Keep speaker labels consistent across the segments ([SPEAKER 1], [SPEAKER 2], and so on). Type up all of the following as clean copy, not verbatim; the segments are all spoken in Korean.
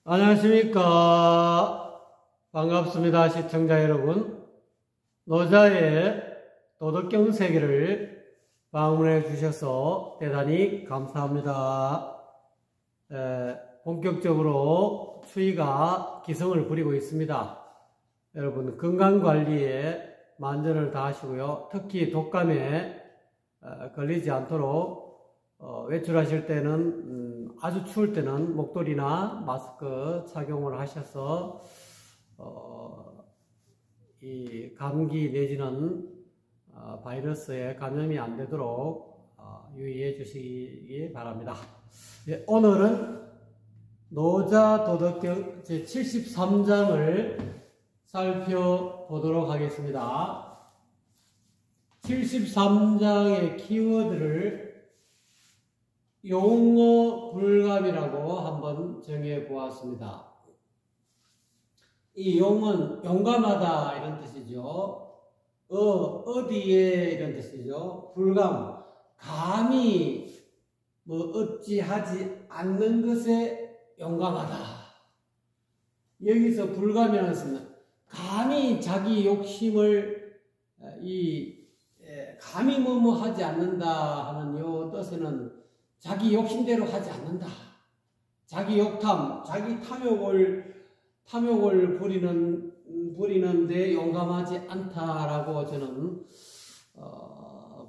[SPEAKER 1] 안녕하십니까. 반갑습니다. 시청자 여러분. 노자의 도덕경 세계를 방문해 주셔서 대단히 감사합니다. 본격적으로 추위가 기승을 부리고 있습니다. 여러분 건강관리에 만전을 다하시고요. 특히 독감에 걸리지 않도록 외출하실 때는 아주 추울 때는 목도리나 마스크 착용을 하셔서 이 감기 내지는 바이러스에 감염이 안 되도록 유의해 주시기 바랍니다. 예, 오늘은 노자 도덕경 제73장을 살펴보도록 하겠습니다. 73장의 키워드를 용어 불감이라고 한번 정해 보았습니다. 이 용은 용감하다 이런 뜻이죠. 어디에 이런 뜻이죠. 불감, 감히 어찌하지 않는 것에 용감하다. 여기서 불감이라는 것은 감히 자기 욕심을 감히 하지 않는다 하는 요 뜻에는 자기 욕심대로 하지 않는다. 자기 욕탐, 자기 탐욕을 부리는데 용감하지 않다라고 저는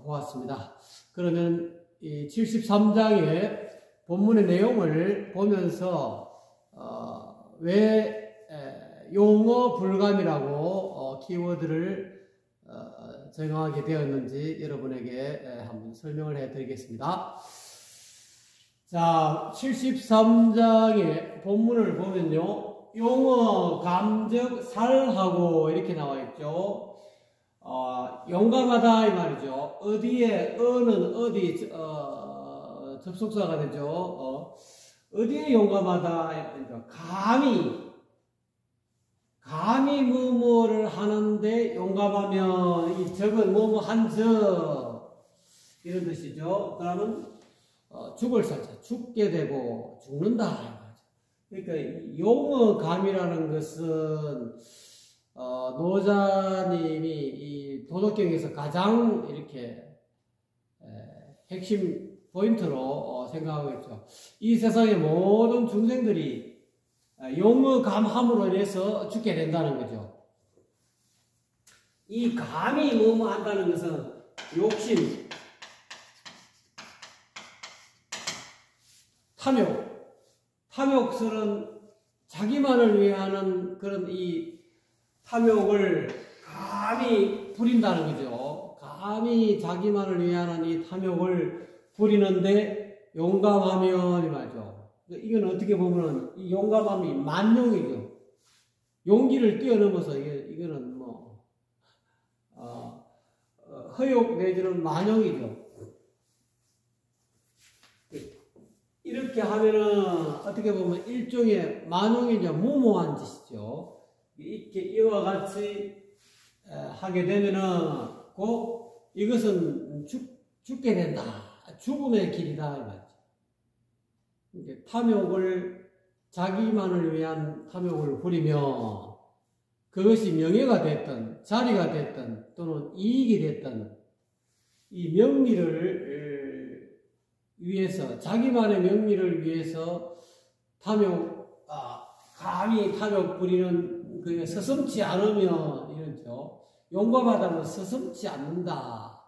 [SPEAKER 1] 보았습니다. 그러면 이 73장의 본문의 내용을 보면서 왜 용어 불감이라고 키워드를 정하게 되었는지 여러분에게 한번 설명을 해드리겠습니다. 자, 73장의 본문을 보면요. 용어, 감적, 살하고 이렇게 나와 있죠. 용감하다 이 말이죠. 어디에, 어는 어디, 접속사가 되죠. 어디에 용감하다. 감히 뭐뭐를 하는데 용감하면 이 적은 뭐뭐 한 적 이런 뜻이죠. 그러면 죽을 살자, 죽게 되고 죽는다. 그러니까 용어감이라는 것은 노자님이 이 도덕경에서 가장 이렇게 핵심 포인트로 생각하고 있죠. 이 세상의 모든 중생들이 용어감함으로 인해서 죽게 된다는 거죠. 이 감이 뭐뭐 한다는 것은 욕심, 탐욕스러운 자기만을 위하는 그런 이 탐욕을 감히 부린다는 거죠. 감히 자기만을 위하는 이 탐욕을 부리는데 용감하면 이 말이죠. 이건 어떻게 보면은 이 용감함이 만용이죠. 용기를 뛰어넘어서 이거는 허욕 내지는 만용이죠. 이렇게 하면은 어떻게 보면 일종의 만용이냐 무모한 짓이죠. 이렇게 이와 같이 하게 되면은 꼭 이것은 죽게 된다. 죽음의 길이다 이 말이죠. 이렇게 탐욕을 자기만을 위한 탐욕을 부리며 그것이 명예가 됐든 자리가 됐든 또는 이익이 됐든 이 명리를 위해서 자기만의 명리를 위해서 감히 탐욕 부리는 그 서슴지 않으면 이러죠. 용감하다면 서슴지 않는다.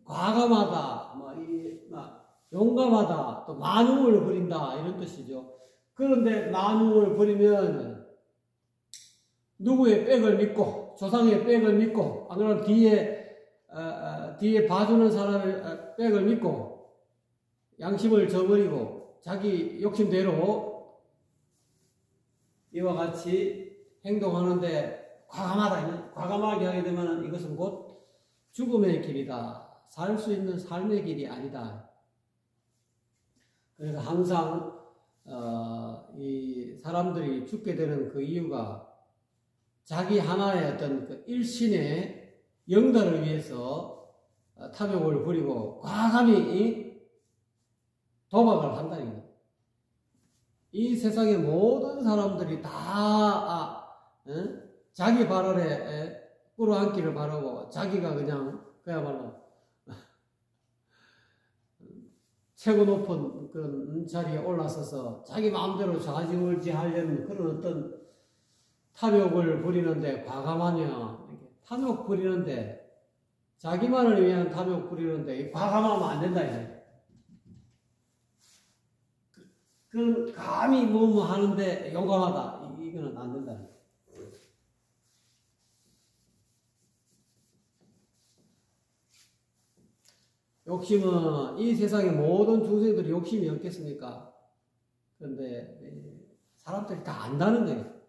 [SPEAKER 1] 과감하다. 용감하다. 또 만용을 부린다. 이런 뜻이죠. 그런데 만용을 부리면 누구의 백을 믿고 조상의 백을 믿고 안 그러면 뒤에 봐주는 사람의 백을 믿고 양심을 저버리고 자기 욕심대로 이와 같이 행동하는데 과감하게 하게 되면 이것은 곧 죽음의 길이다. 살 수 있는 삶의 길이 아니다. 그래서 항상 이 사람들이 죽게 되는 그 이유가 자기 하나의 어떤 그 일신의 영달을 위해서 탐욕을 부리고 과감히 도박을 한다는 거예요. 이 세상의 모든 사람들이 다 자기 발 아래 끌어안기를 바라고 자기가 그냥 그야말로 최고 높은 그런 자리에 올라서서 자기 마음대로 좌지우지하려는 그런 어떤 탐욕을 부리는데 과감하냐, 탐욕 부리는데 자기만을 위한 탐욕 부리는데 과감하면 안 된다 이거예요. 그 감히 뭐뭐 하는데 용감하다 이거는 안 된다. 욕심은 이 세상의 모든 중생들이 욕심이 없겠습니까? 그런데 사람들이 다 안다는 거예요.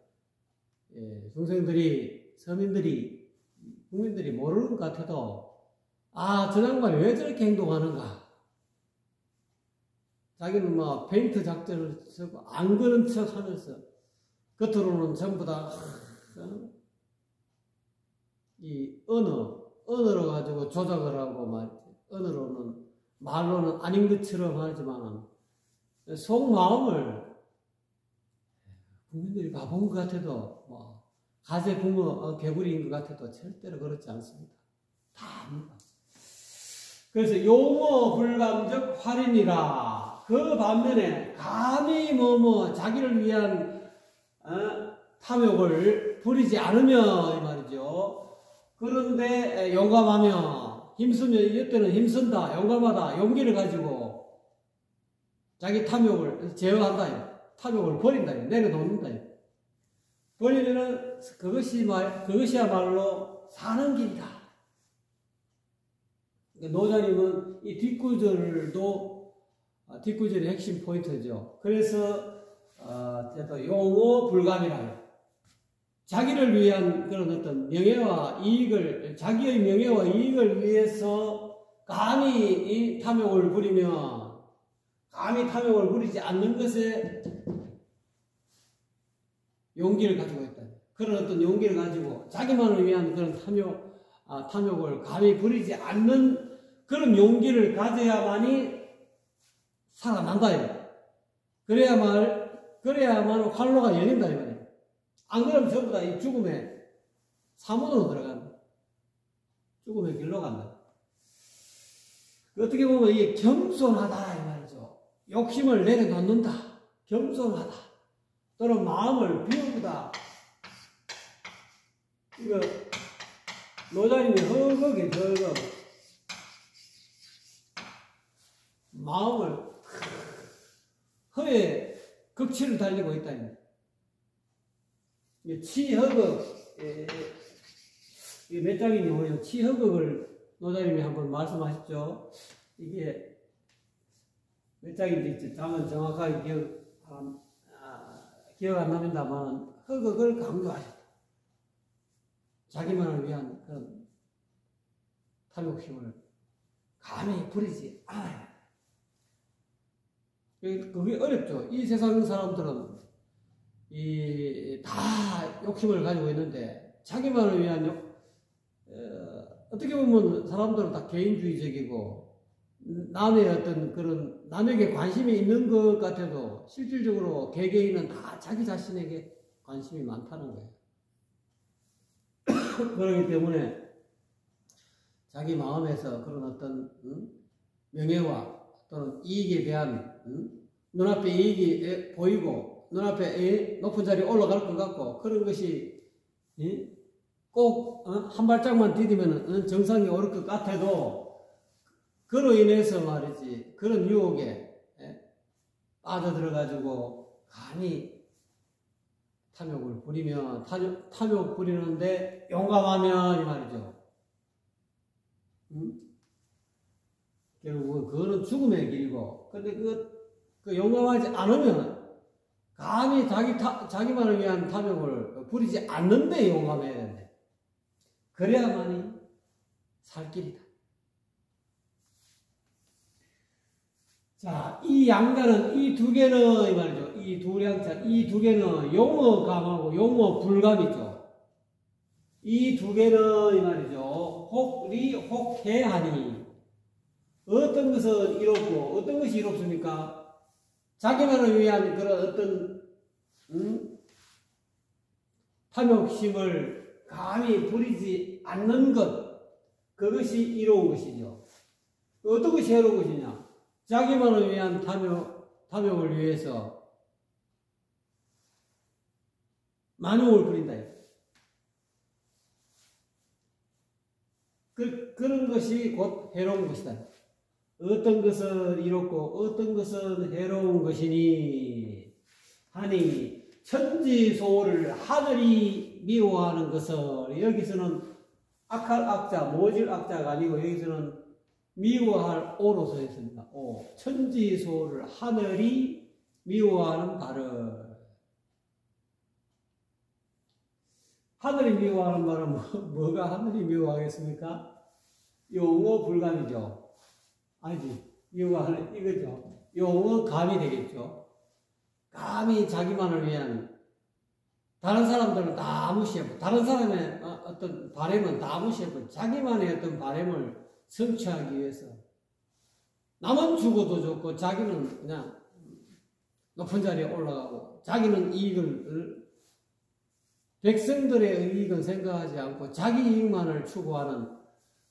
[SPEAKER 1] 중생들이, 서민들이, 국민들이 모르는 것 같아도 저 양반이 왜 저렇게 행동하는가? 자기는 뭐 페인트 작전을 쓰고 안 그런 척 하면서 겉으로는 전부 다 이 언어로 가지고 조작을 하고 말이지. 언어로는 말로는 아닌 것처럼 하지만 속마음을 국민들이 봐본 것 같아도 뭐 가재 붕어 개구리인 것 같아도 절대로 그렇지 않습니다. 다 압니다. 그래서 용어 불감적 활인이라 그 반면에 감히 자기를 위한 탐욕을 부리지 않으며 이 말이죠. 그런데 용감하며 힘쓰면 이때는 힘쓴다, 용감하다, 용기를 가지고 자기 탐욕을 제어한다, 탐욕을 버린다, 내려놓는다. 버리면은 그것이야말로 사는 길이다. 노자님은 이 뒷구절이 핵심 포인트죠. 그래서 용어 불감이라요. 자기를 위한 그런 어떤 명예와 이익을, 자기의 명예와 이익을 위해서 감히 이 탐욕을 부리면, 감히 탐욕을 부리지 않는 것에 용기를 가지고 있다. 그런 어떤 용기를 가지고 자기만을 위한 그런 탐욕을 감히 부리지 않는 그런 용기를 가져야만이 살아난다. 그래야만 활로가 열린다. 안 그러면 전부 다 이 죽음의 사문으로 들어간다. 죽음의 길로 간다. 어떻게 보면 이게 겸손하다 이 말이죠. 욕심을 내려놓는다. 겸손하다. 또는 마음을 비우다. 이거 노자님이 허거게 허거. 마음을 허에 극치를 달리고 있다. 치허극, 이게 몇 장이니 뭐예요? 치허극을 노자님이 한번 말씀하셨죠. 이게 몇 장인지 장은 정확하게 기억 안 납니다만 허극을 강조하셨다. 자기만을 위한 그런 탐욕심을 감히 부리지 않아요. 그게 어렵죠. 이 세상 사람들은 다 욕심을 가지고 있는데 자기만을 위한 어떻게 보면 사람들은 다 개인주의적이고 남의 어떤 그런 남에게 관심이 있는 것 같아도 실질적으로 개개인은 다 자기 자신에게 관심이 많다는 거예요. 그렇기 때문에 자기 마음에서 그런 어떤 명예와 또는 이익에 대한 눈앞에 이익이 보이고 눈앞에 높은 자리에 올라갈 것 같고 그런 것이 꼭 한 발짝만 디디면 정상에 오를 것 같아도 그로 인해서 말이지 그런 유혹에 빠져들어가지고 감히 탐욕을 부리면 탐욕 부리는데 용감하면 이 말이죠. 결국은 그거는 죽음의 길이고 근데 그 용감하지 않으면 감히 자기만을 위한 탐욕을 부리지 않는데 용감해야 된대. 그래야만이 살 길이다. 자, 이 양자는, 이 두 개는, 이 말이죠. 이 두 양자, 이 두 개는 용어감하고 용어불감이죠. 이 두 개는, 이 말이죠. 혹리, 혹해하니. 어떤 것은 이롭고, 어떤 것이 이롭습니까? 자기만을 위한 그런 어떤 탐욕심을 감히 부리지 않는 것, 그것이 이로운 것이죠. 어떤 것이 해로운 것이냐? 자기만을 위한 탐욕을 위해서 만용을 부린다. 그런 것이 곧 해로운 것이다. 어떤 것은 이롭고 어떤 것은 해로운 것이니 하니 천지소를 하늘이 미워하는 것을, 여기서는 악할 악자, 모질 악자가 아니고 여기서는 미워할 오로서 했습니다. 오, 천지소를 하늘이 미워하는 바를. 하늘이 미워하는 말은 뭐가 하늘이 미워하겠습니까? 용어 불감이죠. 아니지. 미워하는 이거죠. 용어 감이 되겠죠. 감히 자기만을 위한, 다른 사람들은 다 무시해버리고, 다른 사람의 어떤 바램은 다 무시해버리고, 자기만의 어떤 바램을 성취하기 위해서 남은 죽어도 좋고 자기는 그냥 높은 자리에 올라가고, 자기는 이익을, 백성들의 이익은 생각하지 않고 자기 이익만을 추구하는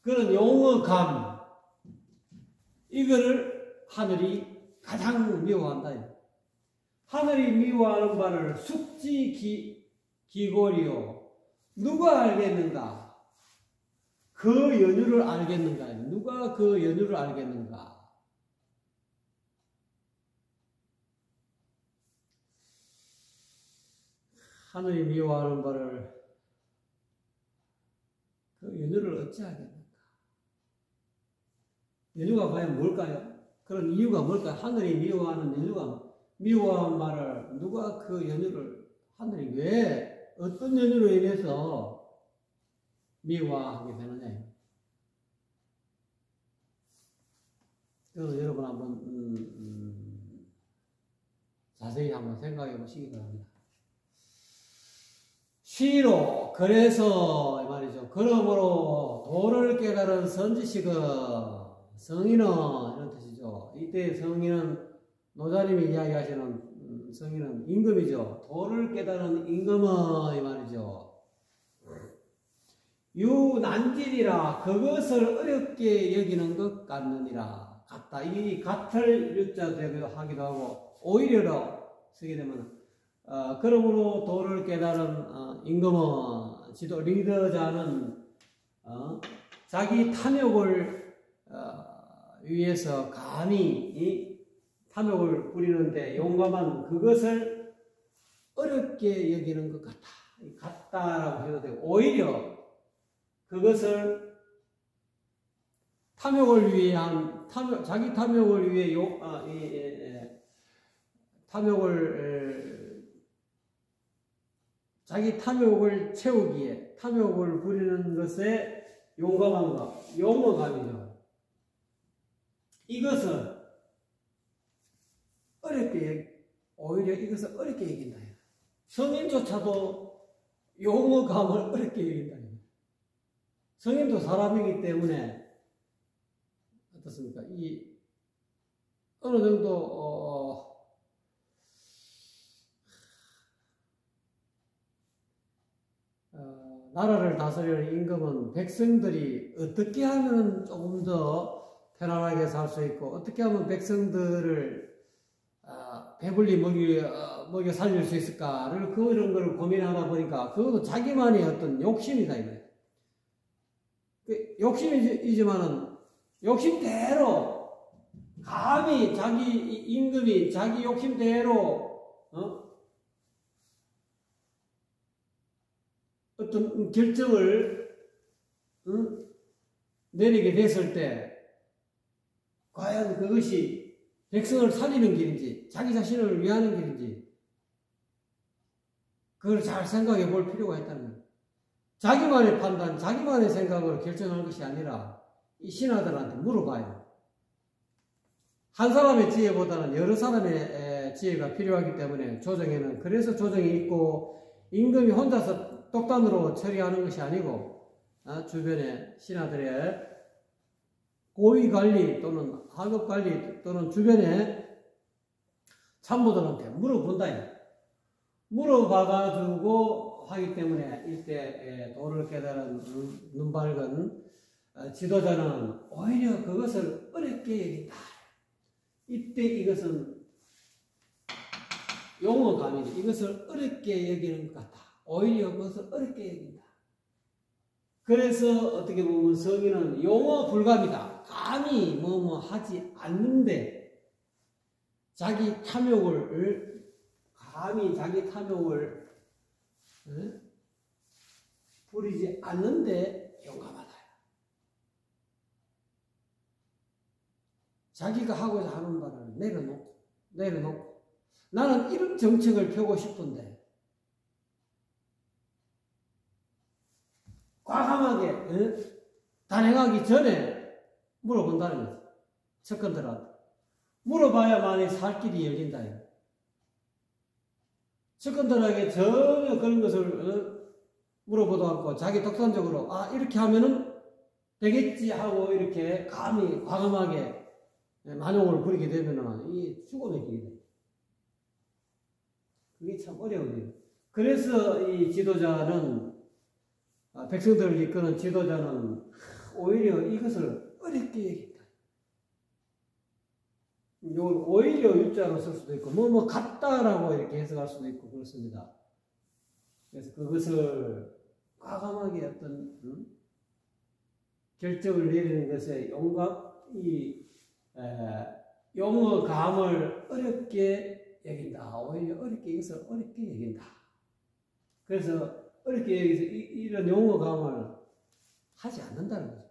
[SPEAKER 1] 그런 용어감, 이거를 하늘이 가장 미워한다. 하늘이 미워하는 바를 숙지 기골이요. 누가 알겠는가? 그 연유를 알겠는가? 누가 그 연유를 알겠는가? 하늘이 미워하는 바를 그 연유를 어찌 알겠는가? 연유가 과연 뭘까요? 그런 이유가 뭘까요? 하늘이 미워하는 연유가, 미워한 말을 누가 그 연유를, 하늘이 왜 어떤 연유로 인해서 미워하게 되느냐? 그래서 여러분 한번 자세히 한번 생각해 보시기 바랍니다. 시로, 그래서 이 말이죠. 그러므로 도를 깨달은 선지식은, 성인은 이런 뜻이죠. 이때 성인은 노자님이 이야기하시는 성인은 임금이죠. 도를 깨달은 임금은 이 말이죠. 유난질이라 그것을 어렵게 여기는 것 같느니라. 같다. 이 같을 유자 되기도 하기도 하고, 오히려로 쓰게 되면 그러므로 도를 깨달은 임금은, 지도 리더자는 자기 탐욕을 위해서 감히 탐욕을 부리는데 용감한 그것을 어렵게 여기는 것 같다. 같다라고 해도 되고, 오히려 그것을 탐욕을 위한, 자기 탐욕을 위해 자기 탐욕을 채우기에 탐욕을 부리는 것에 용감한 것, 용어감이죠. 이것은 오히려 이것을 어렵게 여긴다. 성인조차도 용어감을 어렵게 여긴다. 성인도 사람이기 때문에 어떻습니까? 이 어느 정도 나라를 다스리는 임금은 백성들이 어떻게 하면 조금 더 편안하게 살 수 있고, 어떻게 하면 백성들을 배불리 먹여 살릴 수 있을까를, 그런 걸 고민하다 보니까 그것도 자기만의 어떤 욕심이다 이거예요. 욕심이지만은 욕심대로 감히 자기 임금이 자기 욕심대로 어떤 결정을 내리게 됐을 때 과연 그것이 백성을 살리는 길인지 자기 자신을 위하는 길인지 그걸 잘 생각해 볼 필요가 있다는 거예요. 자기만의 판단, 자기만의 생각으로 결정할 것이 아니라 이 신하들한테 물어봐요. 한 사람의 지혜보다는 여러 사람의 지혜가 필요하기 때문에 조정에는, 그래서 조정이 있고 임금이 혼자서 독단으로 처리하는 것이 아니고 주변에 신하들의 고위 관리 또는 하급 관리 또는 주변에 참모들한테 물어본다. 물어봐가지고 하기 때문에 이때 도를 깨달은 눈 밝은 지도자는 오히려 그것을 어렵게 여긴다. 이때 이것은 용어감이니 이것을 어렵게 여기는 것 같다. 오히려 그것을 어렵게 여긴다. 그래서 어떻게 보면 성인은 용어 불감이다. 감히 뭐뭐 하지 않는데 자기 탐욕을 감히 자기 탐욕을 부리지 않는데 용감하다. 자기가 하고자 하는 바를 내려놓고 나는 이런 정책을 펴고 싶은데 과감하게 단행하기 전에 물어본다는 거죠. 측근들한테 물어봐야만이 살 길이 열린다. 측근들에게 전혀 그런 것을 물어보도 않고 자기 독단적으로 이렇게 하면은 되겠지 하고 이렇게 감히 과감하게 만용을 부리게 되면은 이 죽음의 길이 돼. 그게 참 어려운 일이에요. 그래서 이 지도자는 백성들을 이끄는 지도자는 오히려 이것을 어렵게 얘기한다. 이걸 오히려 유자로 쓸 수도 있고 뭐 같다라고 이렇게 해석할 수도 있고 그렇습니다. 그래서 그것을 과감하게 어떤 결정을 내리는 것에 용어감을 어렵게 여긴다. 오히려 이것을 어렵게 여긴다. 그래서 어렵게 여기서 이런 용어감을 하지 않는다는 거죠.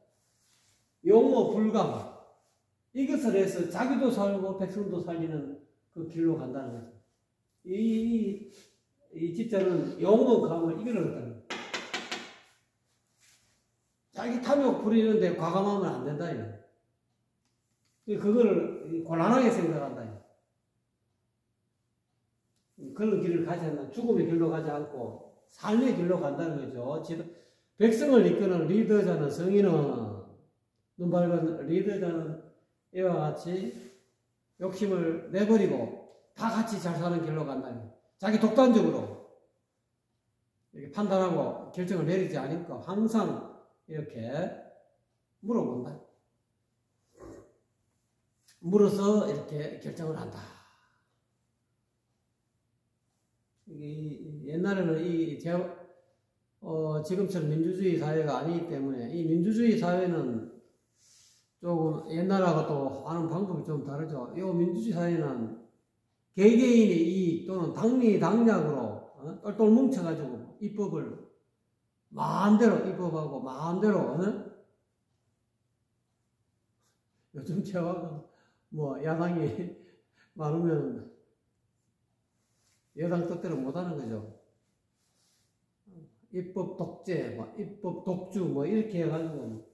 [SPEAKER 1] 용어 불감. 이것을 해서 자기도 살고 백성도 살리는 그 길로 간다는 거죠. 이 집자는 용어감을 이겨내겠다는 거죠. 자기 탐욕 부리는데 과감하면 안 된다. 그거를 곤란하게 생각한다. 그런 길을 가지 않는, 죽음의 길로 가지 않고 삶의 길로 간다는 거죠. 백성을 이끄는 리더자는, 성인은, 눈 밝은 리더자는 이와 같이 욕심을 내버리고 다 같이 잘 사는 길로 간다는 거예요. 자기 독단적으로 이렇게 판단하고 결정을 내리지 않으니까 항상 이렇게 물어본다. 물어서 이렇게 결정을 한다. 옛날에는 지금처럼 민주주의 사회가 아니기 때문에 이 민주주의 사회는 조금 옛날하고 또 하는 방법이 좀 다르죠. 이 민주주의 사회는 개개인의 이익 또는 당리당략으로 똘똘 뭉쳐가지고 입법을 마음대로 입법하고 마음대로 요즘 제가 야당이 많으면 여당 뜻대로 못하는 거죠. 입법 독재, 입법 독주 이렇게 해가지고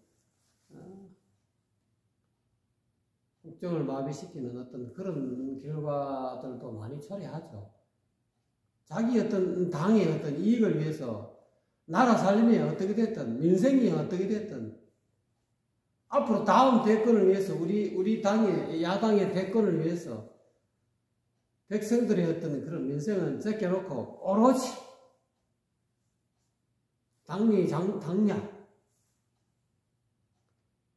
[SPEAKER 1] 국정을 마비시키는 어떤 그런 결과들도 많이 초래하죠. 자기 어떤 당의 어떤 이익을 위해서 나라 살림이 어떻게 됐든 민생이 어떻게 됐든 앞으로 다음 대권을 위해서 우리 당의 야당의 대권을 위해서 백성들의 어떤 그런 민생은 제껴놓고 오로지 당략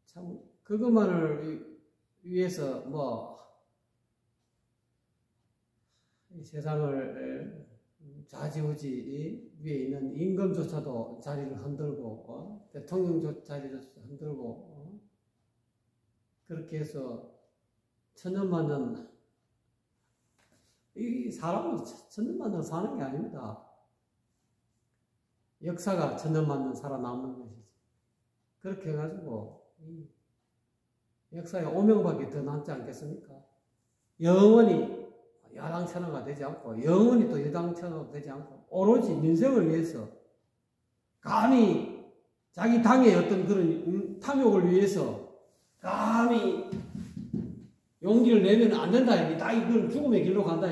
[SPEAKER 1] 참 그것만을 위해서 이 세상을 좌지우지 위에 있는 임금조차도 자리를 흔들고 대통령 자리를 흔들고 그렇게 해서 천년만년 이 사람은 천년만년 사는 게 아닙니다. 역사가 천년만년 살아남는 것이지. 그렇게 해가지고 역사에 오명밖에 더 남지 않겠습니까? 영원히 야당 천하가 되지 않고 영원히 또 여당 천하가 되지 않고 오로지 민생을 위해서 감히 자기 당의 어떤 그런 탐욕을 위해서 감히 용기를 내면 안 된다. 이건 죽음의 길로 간다.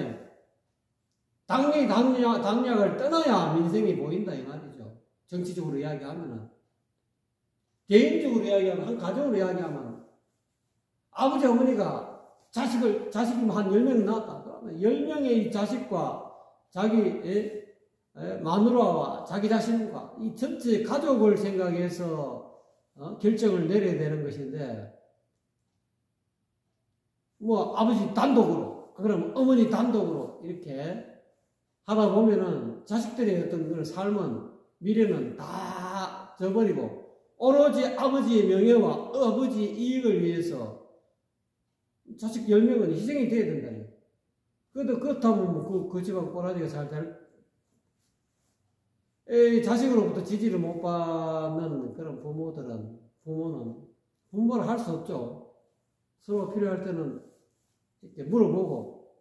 [SPEAKER 1] 당략을 떠나야 민생이 보인다 이 말이죠. 정치적으로 이야기하면은. 개인적으로 이야기하면, 한 가정으로 이야기하면 아버지 어머니가 자식이 한 10명 낳았다. 그러면 10명의 자식과 자기 마누라와 자기 자신과 이 전체 가족을 생각해서 결정을 내려야 되는 것인데, 뭐 아버지 단독으로, 그럼 어머니 단독으로 이렇게 하다 보면은 자식들의 어떤 그런 삶은, 미래는 다 져버리고 오로지 아버지의 명예와 아버지의 이익을 위해서 자식 10명은 희생이 돼야 된다니. 그래도 그렇다면 뭐 그 집안 꼬라지가 잘 자식으로부터 지지를 못 받는 그런 부모는 분별을 할 수 없죠. 서로 필요할 때는 이렇게 물어보고,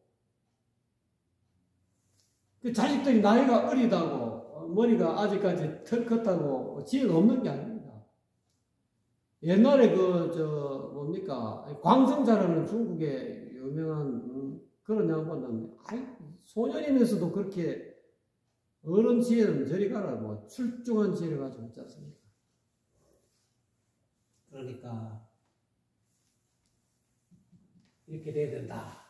[SPEAKER 1] 그 자식들이 나이가 어리다고 머리가 아직까지 털 컸다고 지혜가 없는 게 아닙니다. 옛날에 뭡니까 광성자라는 중국의 유명한 그런 양반은 소년이면서도 그렇게 어른 지혜는 저리 가라, 뭐 출중한 지혜를 가지고 있지 않습니까? 그러니까 이렇게 돼야 된다.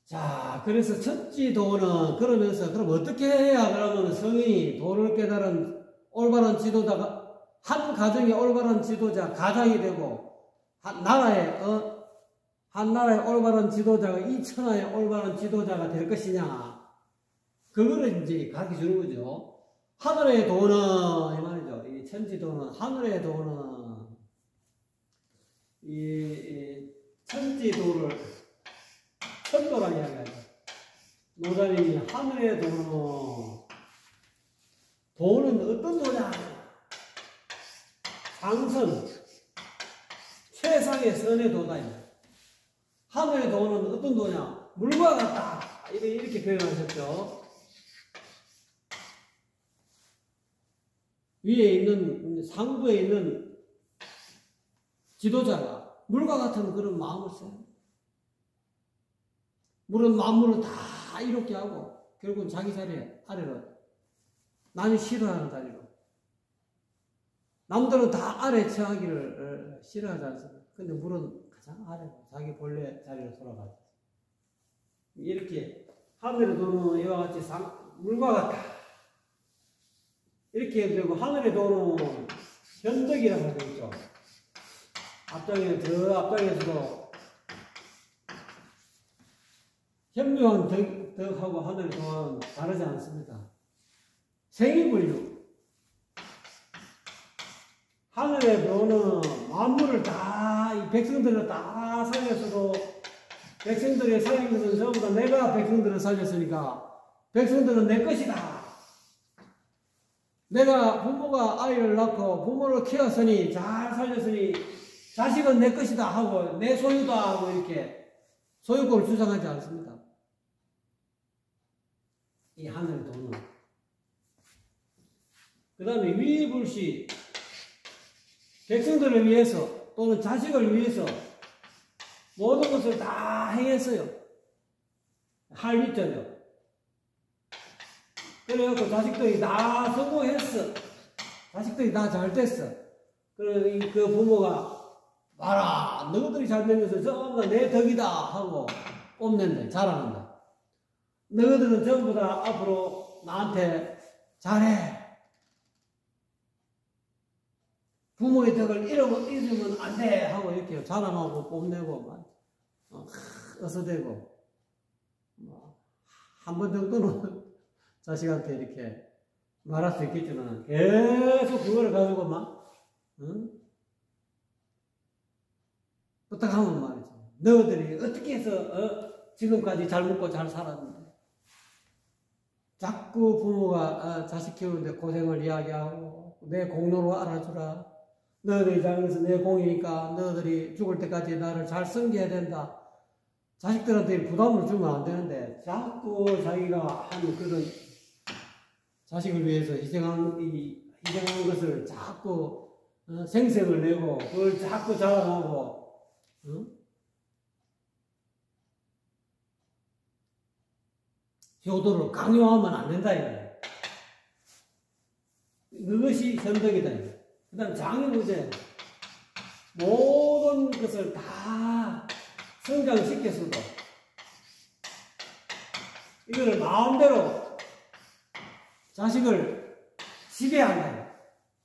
[SPEAKER 1] 자, 그래서 첫째 도는 그러면서, 그럼 어떻게 해야 그러면 성인이 도를 깨달은 올바른 지도자가, 한 가정의 올바른 지도자, 가장이 되고, 한 나라의 올바른 지도자가 이 천하의 올바른 지도자가 될 것이냐, 그거를 이제 가르쳐 주는 거죠. 하늘의 도는, 이 말이죠. 이 천지도는, 하늘의 도는, 이 천지도를 천도라는 이야기하죠. 노자님이 하늘의 도는 어떤 도냐? 상선, 최상의 선의 도다. 하늘의 도는 어떤 도냐? 물과 같다. 이렇게 표현하셨죠. 위에 있는, 상부에 있는 지도자가 물과 같은 그런 마음을 써요. 물은 만물을 다 이롭게 하고 결국은 자기 자리에 아래로, 남이 싫어하는 자리로, 남들은 다 아래 처하기를 싫어하지 않습니까? 근데 물은 가장 아래로 자기 본래 자리로 돌아가죠. 이렇게 하늘의 도는 이와 같이 물과 같다. 이렇게 되고, 하늘의 도는 현덕이라고 하고 있죠. 앞장에서도 현묘한 덕하고 하늘의 도는 다르지 않습니다. 생이분류. 하늘의 도는 만물을 다, 이 백성들을 다 살렸어도, 백성들이 살린 것은 전부 다 내가 백성들을 살렸으니까 백성들은 내 것이다. 내가 부모가 아이를 낳고 부모를 키웠으니, 잘 살렸으니 자식은 내 것이다 하고, 내 소유다 하고 이렇게 소유권을 주장하지 않습니다. 이 하늘의 도는. 그 다음에 위불시, 백성들을 위해서 또는 자식을 위해서 모든 것을 다 행했어요. 할미자죠. 그래갖고 자식들이 다 성공했어. 자식들이 다 잘 됐어. 그래, 그 부모가, 봐라, 너희들이 잘 되면서 전부 다 내 덕이다 하고 뽐낸다, 자랑한다. 너희들은 전부 다 앞으로 나한테 잘해. 부모의 덕을 잃으면 안 돼 하고 이렇게 자랑하고 뽐내고 어서대고, 한 번 정도는 자식한테 이렇게 말할 수 있겠지만 계속 그거를 가지고 부탁하면 말이죠. 너희들이 어떻게 해서 지금까지 잘 먹고 잘 살았는데, 자꾸 부모가 자식 키우는데 고생을 이야기하고 내 공로로 알아주라. 너희들이 장에서 내 공이니까 너희들이 죽을 때까지 나를 잘 섬겨야 된다. 자식들한테 부담을 주면 안 되는데, 자꾸 자기가 한 그런 자식을 위해서 희생한 것을 자꾸 생색을 내고 그걸 자꾸 자랑하고, 효도를 강요하면 안 된다 이거예요. 그것이 현덕이다. 그 다음 장애무제. 모든 것을 다 성장시킬 수도, 이거를 마음대로 자식을 지배한다.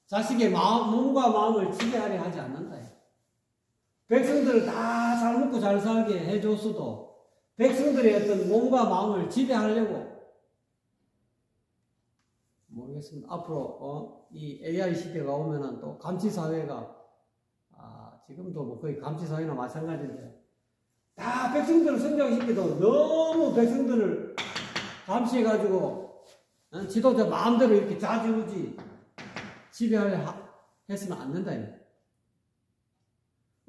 [SPEAKER 1] 자식의 몸과 마음을 지배하려 하지 않는다. 백성들을 다 잘 먹고 잘 살게 해줬어도 백성들의 어떤 몸과 마음을 지배하려고, 모르겠습니다. 앞으로 이 AI 시대가 오면은 또 감시사회가, 지금도 뭐 거의 감시사회나 마찬가지인데, 다 백성들을 성장시켜도 너무 백성들을 감시해가지고 지도자 마음대로 이렇게 좌지우지 지배하려 해서는 안 된다.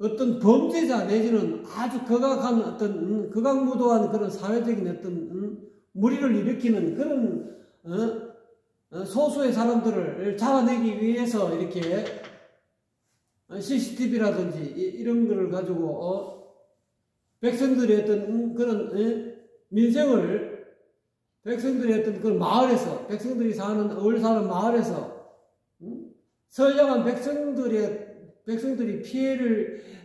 [SPEAKER 1] 어떤 범죄자 내지는 아주 극악한 어떤 극악무도한 그런 사회적인 어떤 무리를 일으키는 그런 소수의 사람들을 잡아내기 위해서 이렇게 CCTV라든지 이런 거를 가지고 백성들의 어떤 그런 민생을, 백성들의 어떤 그런 마을에서, 백성들이 얼 사는 마을에서 선량한 백성들이 피해를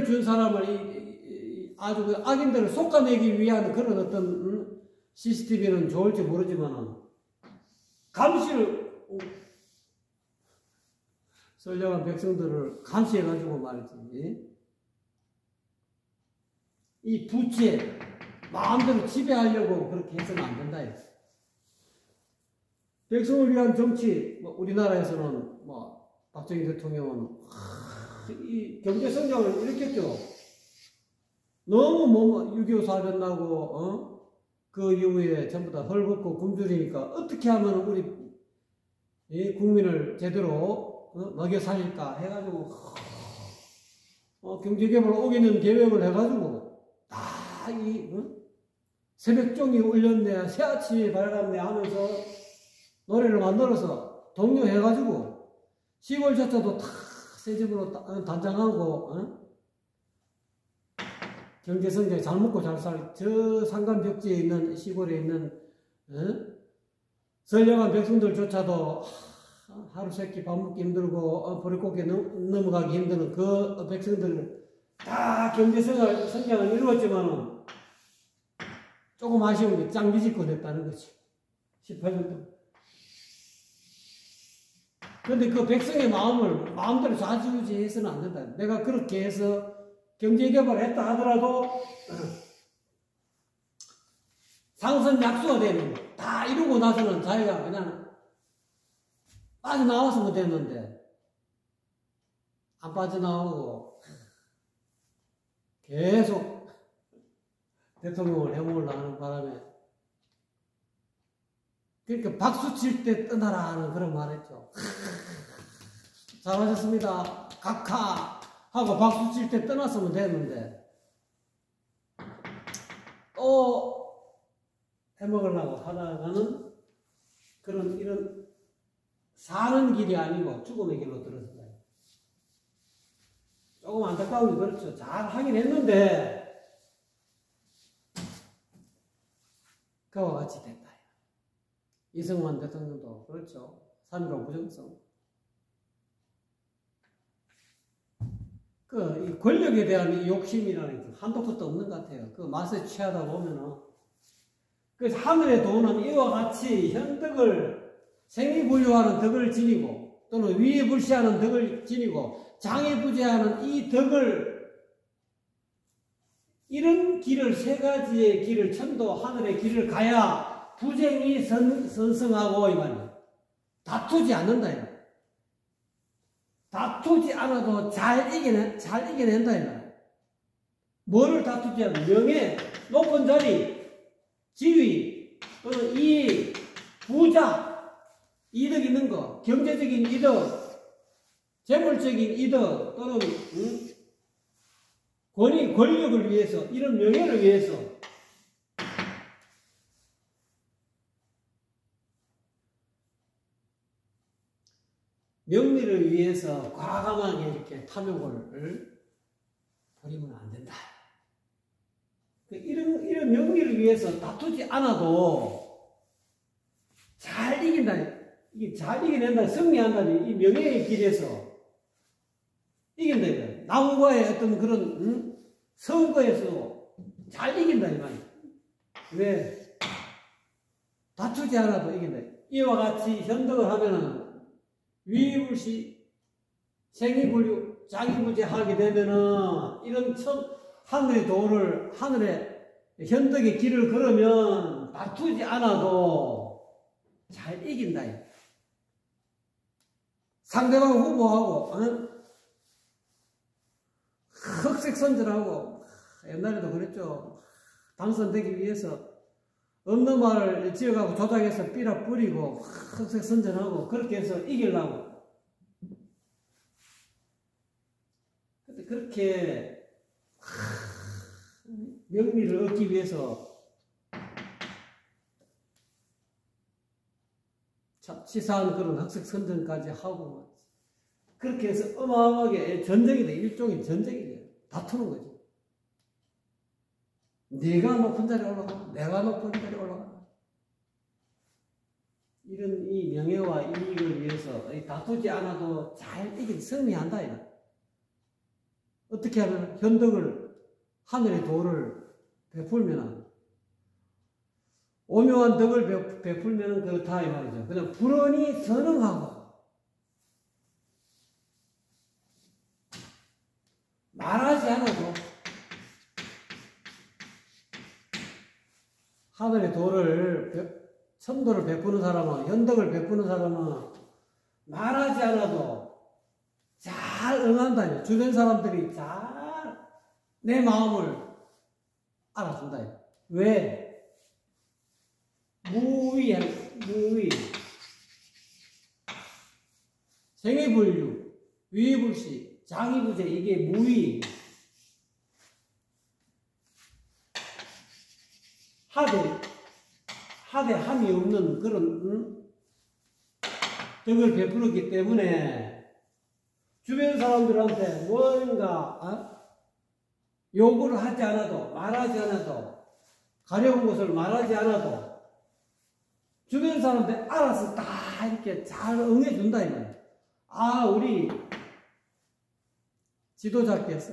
[SPEAKER 1] 준 사람을 아주 그 악인들을 솎아내기 위한 그런 어떤 CCTV는 좋을지 모르지만, 감시를, 선량한 백성들을 감시해가지고 말이지, 이 부채 마음대로 지배하려고 그렇게 해서는 안 된다. 백성을 위한 정치, 우리나라에서는 박정희 대통령은 이 경제 성장을 일으켰죠. 너무 6.25 사변 나고 그 이후에 전부 다 헐벗고 굶주리니까 어떻게 하면 우리 국민을 제대로 먹여 살릴까 해가지고 경제개발 5개 년 계획을 해가지고 다 새벽종이 울렸네, 새아침이 밝았네 하면서 노래를 만들어서 독려해가지고 시골저차도 다 새 집으로 단장하고 경제성장에 잘 먹고 잘 살, 저 산간벽지에 있는 시골에 있는 선량한 백성들조차도 하루 세끼 밥 먹기 힘들고 버릇고개 넘어가기 힘드는 그 백성들 다 경제성장을 이루었지만은 조금 아쉬운 게 짱미지껏 했다는 거지. 18년 동안. 그런데 그 백성의 마음을 마음대로 좌지우지 해서는 안 된다. 내가 그렇게 해서 경제개발을 했다 하더라도 상선약수가 되는 거. 다 이루고 나서는 자기가 그냥 빠져나왔으면 됐는데 안 빠져나오고 계속 대통령을 해먹으려고 하는 바람에, 그러니까 박수 칠 때 떠나라 하는 그런 말 했죠. 잘하셨습니다. 각하 하고 박수 칠 때 떠났으면 됐는데 또 해먹으려고 하다가는 이런 사는 길이 아니고 죽음의 길로 들어선다. 조금 안타까운 게 그렇죠. 잘 하긴 했는데 그와 같이 됐다. 이승만 대통령도 그렇죠. 3.15 부정성. 이 권력에 대한 욕심이라는 게 한도 끝도 없는 것 같아요. 그 맛에 취하다 보면은. 그래서 하늘의 도는 이와 같이 현덕을, 생이불효하는 덕을 지니고, 또는 위에불시하는 덕을 지니고, 장애부재하는 이 덕을, 이런 길을, 세 가지의 길을, 천도, 하늘의 길을 가야 부쟁이 선성하고, 이 말이야. 다투지 않는다, 이 말이야. 다투지 않아도 잘 이겨낸다, 이 말이야. 뭐를 다투지 않아? 명예, 높은 자리, 지위, 또는 이익, 부자, 이득 있는 거, 경제적인 이득, 재물적인 이득, 또는 권위, 권력을 위해서, 이런 명예를 위해서 명리를 위해서 과감하게 이렇게 탐욕을 버리면 안 된다. 이런 명리를 위해서 다투지 않아도 잘 이긴다. 이게 잘 이겨낸다. 승리한다니. 이 명예의 길에서 이긴다. 남과의 어떤 그런 선거에서 잘 이긴다 이 말이야. 왜? 다투지 않아도 이긴다. 이와 같이 현덕을 하면은 위불시 생이불유 장이부재하게 되면은 이런 하늘의 도를 하늘의 현덕의 길을 걸으면 다투지 않아도 잘 이긴다. 상대방 후보하고 흑색선전하고 옛날에도 그랬죠. 당선되기 위해서 없는 말을 지어가고 조작해서 삐라 뿌리고 흑색선전하고 그렇게 해서 이기려고. 근데 그렇게 명리를 얻기 위해서 치사한 그런 흑색선전까지 하고 그렇게 해서 어마어마하게 전쟁이 돼. 일종의 전쟁이 돼. 다투는 거지. 네가 높은 자리에 올라가, 내가 높은 자리에 올라가. 이런 이 명예와 이익을 위해서 다투지 않아도 잘 승리한다. 이거. 어떻게 하면 현덕을 하늘의 도를 베풀면 오묘한 덕을 베풀면 그렇다 이 말이죠. 그냥 불언이 선응하고 말하지 않아도 하늘의 도를 선도를 베푸는 사람은 현덕을 베푸는 사람은 말하지 않아도 잘 응한다. 주변 사람들이 잘 내 마음을 알아준다. 왜? 무의 생애불유 위불시 장이부재 이게 무의 하되 함이 없는 그런 덕을 베풀었기 때문에 주변 사람들한테 뭔가 요구를 하지 않아도 말하지 않아도 가려운 것을 말하지 않아도 주변 사람들이 알아서 다 이렇게 잘 응해준다 이 말이야. 아 우리 지도자께서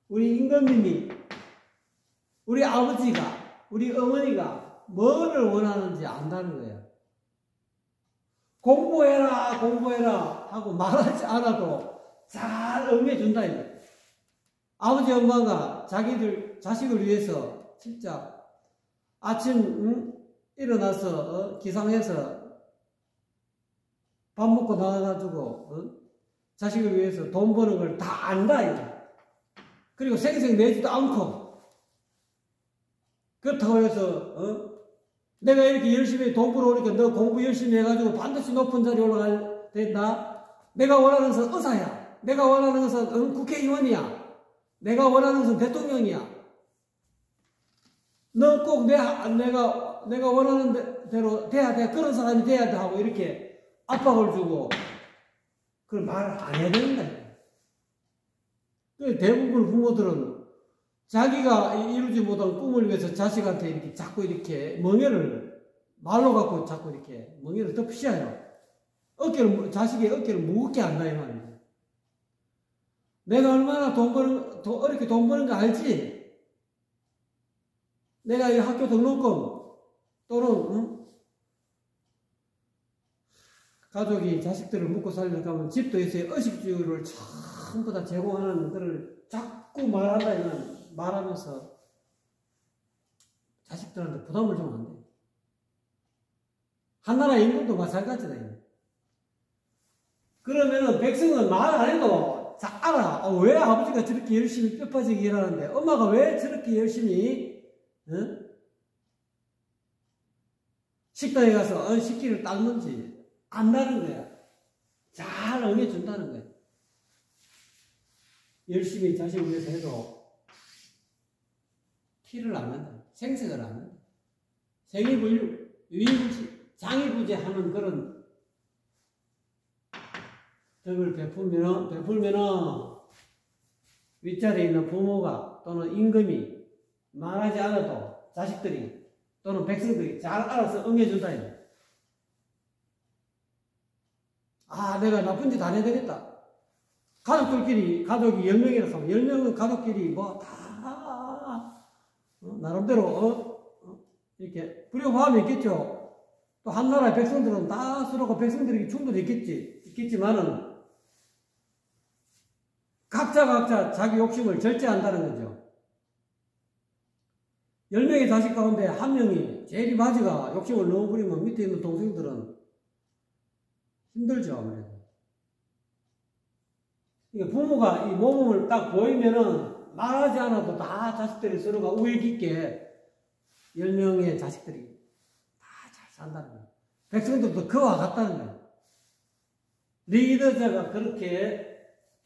[SPEAKER 1] 우리 임금님이 우리 아버지가 우리 어머니가 뭐를 원하는지 안다는 거예요. 공부해라 하고 말하지 않아도 잘 응해준다 이 말이야. 아버지 엄마가 자식을 위해서 진짜 아침 일어나서 기상해서 밥 먹고 나와가지고 자식을 위해서 돈 버는 걸 다 안다 이거. 그리고 생생 내지도 않고 그렇다고 해서 내가 이렇게 열심히 돈 벌어오니까 너 공부 열심히 해가지고 반드시 높은 자리에 올라가야 된다. 내가 원하는 것은 의사야. 내가 원하는 것은 국회의원이야. 내가 원하는 것은 대통령이야. 너 꼭 내가 원하는 대로 돼야 돼. 그런 사람이 돼야 돼. 하고 이렇게 압박을 주고, 그걸 말을 안 해야 된다. 대부분 부모들은 자기가 이루지 못한 꿈을 위해서 자식한테 이렇게 자꾸 이렇게 말로 갖고 자꾸 이렇게 멍에를 덮으셔요. 자식의 어깨를 무겁게 한다, 이 말이에요. 내가 얼마나 어렵게 돈 버는 거 알지? 내가 이 학교 등록금 또는 가족이 자식들을 먹고 살려고 하면 집도 있어요. 의식주를 전부 다 제공하는 것을 자꾸 말하면서 자식들한테 부담을 주면 안 돼. 한나라 임금도 마찬가지다. 그러면은 백성은 말 안 해도 잘 알아. 왜 아버지가 저렇게 열심히 뼈 빠지게 일하는데, 엄마가 왜 저렇게 열심히 식당에 가서 식기를 닦는지 안다는 거야. 잘 응해준다는 거야. 열심히 자식을 위해서 해도 티를 안 난다. 생색을 안 난다. 생이불유, 유이불시, 장이부재하는 그런 덕을 베풀면은 윗자리에 있는 부모가 또는 임금이 말하지 않아도 자식들이 또는 백성들이 잘 알아서 응해준다. 아, 내가 나쁜 짓 안 해야 되겠다. 가족들끼리, 가족이 10명이라고 하면 10명은 가족끼리 뭐 다, 나름대로, 이렇게 불협화음이 있겠죠. 또 한 나라의 백성들은 다 서로가 백성들에게 충돌이 있겠지만은, 각자 자기 욕심을 절제한다는 거죠. 10명의 자식 가운데 한 명이 제일 맞이가 욕심을 너무 부리면 밑에 있는 동생들은 힘들죠, 아무래도. 부모가 이 모범을 딱 보이면은 말하지 않아도 다 자식들이 서로가 우애 깊게 10명의 자식들이 다 잘 산다는 거예요. 백성들도 그와 같다는 거예요. 리더자가 그렇게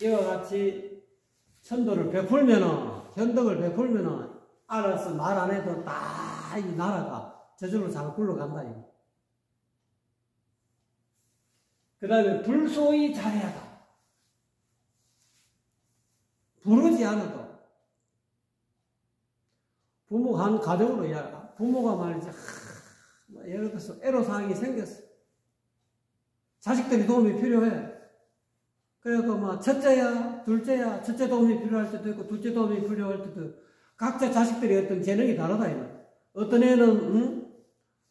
[SPEAKER 1] 이와 같이 천도를 베풀면은, 현덕을 베풀면은 알아서 말 안 해도 다 이 나라가 저절로 잘 굴러간다. 그 다음에 불소히 잘해야다. 부르지 않아도. 부모가 한 가정으로 이야기하. 부모가 말이지, 예를 들어서 애로사항이 생겼어. 자식들이 도움이 필요해. 그래서 뭐 첫째야, 둘째야, 첫째 도움이 필요할 때도 있고, 둘째 도움이 필요할 때도 있고, 각자 자식들이 어떤 재능이 다르다. 어떤 애는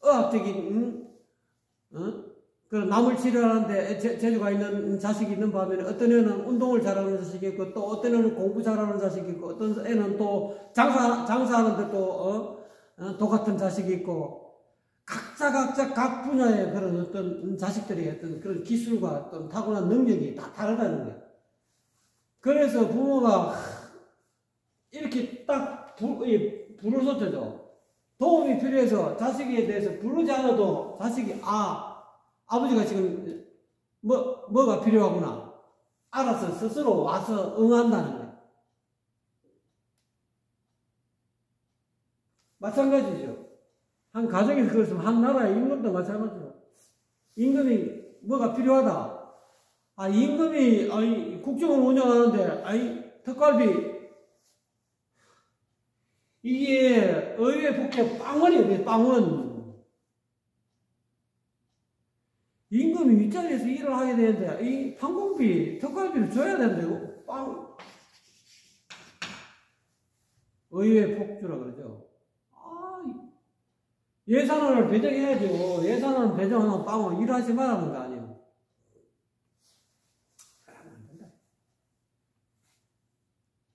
[SPEAKER 1] 의학적인 그런 나물 치료하는데 재주가 있는 자식이 있는 반면에 어떤 애는 운동을 잘하는 자식이 있고, 또 어떤 애는 공부 잘하는 자식이 있고, 어떤 애는 또 장사하는데 또 똑같은 자식이 있고, 각자 각 분야의 그런 어떤 자식들이 어떤 그런 기술과 어떤 타고난 능력이 다 다르다는 거예요. 그래서 부모가 이렇게 딱 불을 쏟아줘. 도움이 필요해서 자식에 대해서 부르지 않아도 자식이 아버지가 지금 뭐가 필요하구나. 알아서 스스로 와서 응한다는 거예요. 마찬가지죠. 한 가정에서 그렇으면 한 나라의 임금도 마찬가지로. 임금이 뭐가 필요하다. 임금이 국정을 운영하는데 특갈비 이게 의회 국회 빵원이에요. 빵원. 임금이 윗자리에서 일을 하게 되는데 이 판공비, 특갈비를 줘야 되는데 의회 폭주라 그러죠. 예산안을 배정해야죠. 예산안 배정하는 빵원 일하지 말라는 거 아니에요. 그러면 안 된다.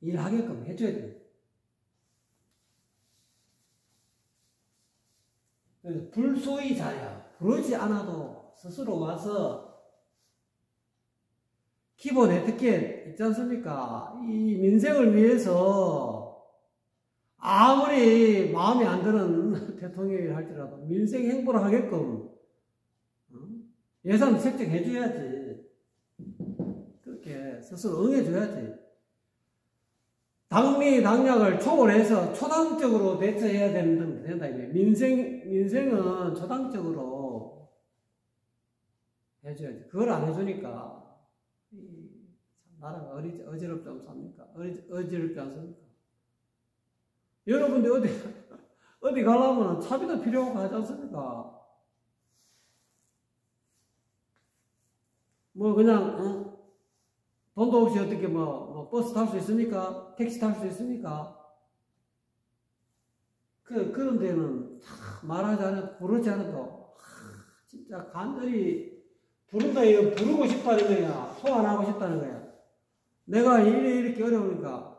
[SPEAKER 1] 일하게끔 해줘야 돼요. 그래서 불소히 잘해야. 부르지 않아도 스스로 와서 기본 에티켓 있지 않습니까? 이 민생을 위해서 아무리 마음에 안 드는 대통령이 할지라도 민생 행보를 하게끔 예산 책정해 줘야지. 그렇게 스스로 응해줘야지. 당리 당략을 초월해서 초당적으로 대처해야 된다. 민생은 초당적으로 해줘야지. 그걸 안 해주니까 나라가 어지럽지 않습니까? 어지럽지 않습니까? 여러분들 어디 가려면 차비도 필요하고 하지 않습니까? 뭐 그냥 돈도 없이 어떻게 뭐 버스 탈 수 있습니까? 택시 탈 수 있습니까? 그런 데는 말하지 않아도 부르지 않아도 진짜 간절히 부른다 이거 부르고 싶다는 거야. 소환하고 싶다는 거야. 내가 이렇게 어려우니까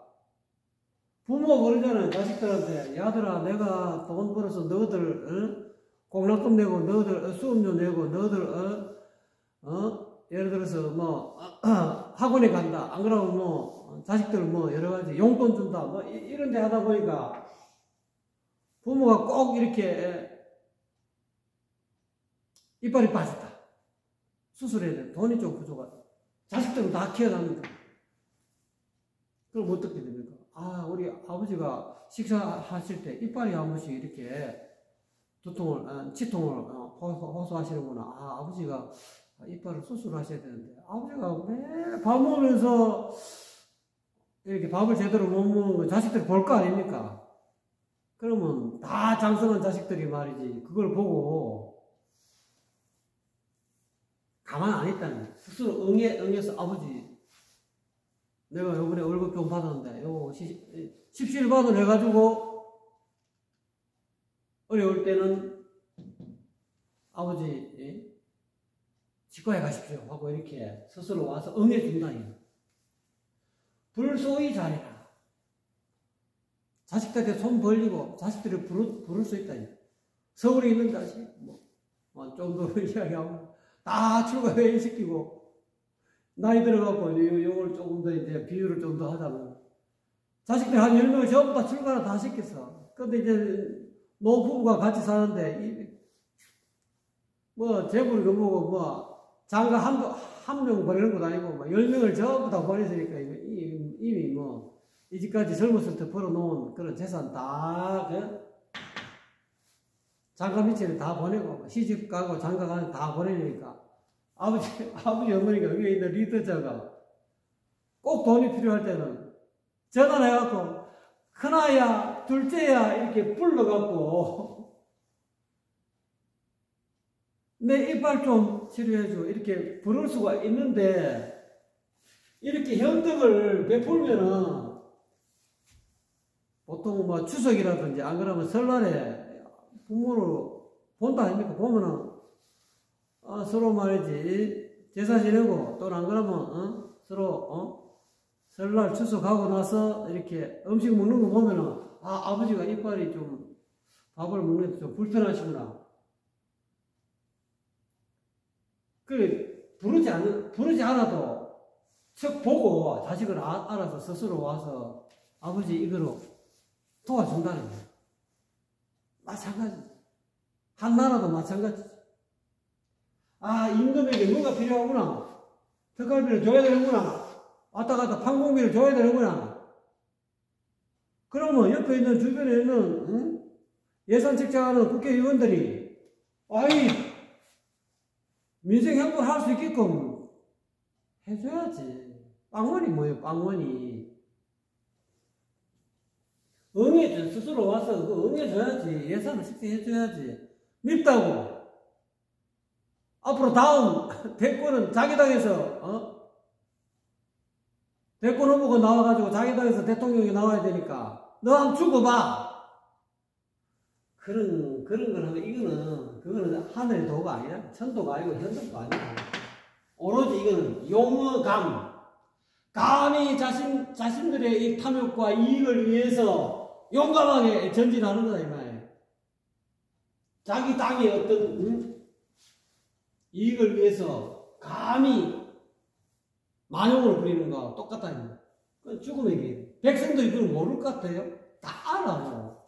[SPEAKER 1] 부모가 그러잖아요. 자식들한테 야들아 내가 돈 벌어서 너희들 공락금 내고 너희들 수업료 내고 너희들 예를 들어서 뭐 학원에 간다. 안 그러면 뭐 자식들 뭐 여러 가지 용돈 준다. 뭐 이런 데 하다 보니까 부모가 꼭 이렇게 이빨이 빠졌다. 수술해야 돼. 돈이 좀 부족하다. 자식들은 다 키워납니다. 그럼 어떻게 됩니까? 우리 아버지가 식사하실 때 이빨이 한 번씩 이렇게 치통을 호소하시는구나. 아버지가 이빨을 수술하셔야 되는데 아버지가 매일 밥 먹으면서 이렇게 밥을 제대로 못 먹는 거 자식들이 볼 거 아닙니까? 그러면 다 장성한 자식들이 말이지 그걸 보고 가만 안 있다는 거예요. 스스로 응해서 아버지 내가 요번에 월급 좀 받았는데, 요, 십시일반을 해가지고, 어려울 때는, 아버지, 예? 치과에 가십시오. 하고 이렇게 스스로 와서 응해준다니. 불소의 잘해라. 자식들한테 손 벌리고, 자식들을 부를 수 있다니. 서울에 있는 자식, 좀 더 이야기하고, 다 출가회의시키고, 나이 들어갖고, 요걸 조금 더 이제 비율을 좀 더 하자면, 자식들 한 10명을 전부 다 출가를 다 시켰어. 근데 이제, 노부부가 같이 사는데, 재벌이 장가 한 명 버리는 것도 아니고, 10명을 전부 다 버렸으니까, 이미 이집까지 젊었을 때 벌어놓은 그런 재산 다, 장가 밑에는 다 보내고, 시집 가고 장가 가는 다 보내니까, 아버지, 어머니가 위에 있는 리더자가 꼭 돈이 필요할 때는 전화를 해갖고, 큰아야, 둘째야, 이렇게 불러갖고, 내 이빨 좀 치료해줘. 이렇게 부를 수가 있는데, 이렇게 현금을 베풀면은, 보통 추석이라든지, 안 그러면 설날에 부모를 본다 아닙니까? 보면은, 서로 말이지, 제사 지내고, 또 안 그러면, 서로, 설날 추석하고 나서 이렇게 음식 먹는 거 보면은, 아버지가 이빨이 좀, 밥을 먹는데 좀 불편하시구나. 부르지 않아도, 척 보고 자식을 알아서 스스로 와서, 아버지 이거로 도와준다는 거예요. 마찬가지. 한 나라도 마찬가지. 임금에게 뭐가 필요하구나. 특갈비를 줘야 되는구나. 왔다 갔다 판공비를 줘야 되는구나. 그러면 옆에 있는 주변에 있는 예산 책정하는 국회의원들이 민생 행보를 할 수 있게끔 해줘야지. 빵원이 뭐예요? 빵원이. 스스로 와서 응해줘야지. 예산을 책정해줘야지. 밉다고. 앞으로 다음 대권은 자기 당에서 대권 후보가 나와가지고 자기 당에서 대통령이 나와야 되니까 너 한번 죽어봐. 그런 걸 하면 그거는 하늘의 도가 아니야. 천도가 아니고 현도가 아니야. 오로지 이거는 용어감. 감히 자신들의 이 탐욕과 이익을 위해서 용감하게 전진하는 거다 이 말이에요. 자기 당의 어떤 이익을 위해서 감히 만용을 부리는 거와 똑같다. 그건 죽음의 길. 백성들이 그걸 모를 것 같아요? 다 알아요.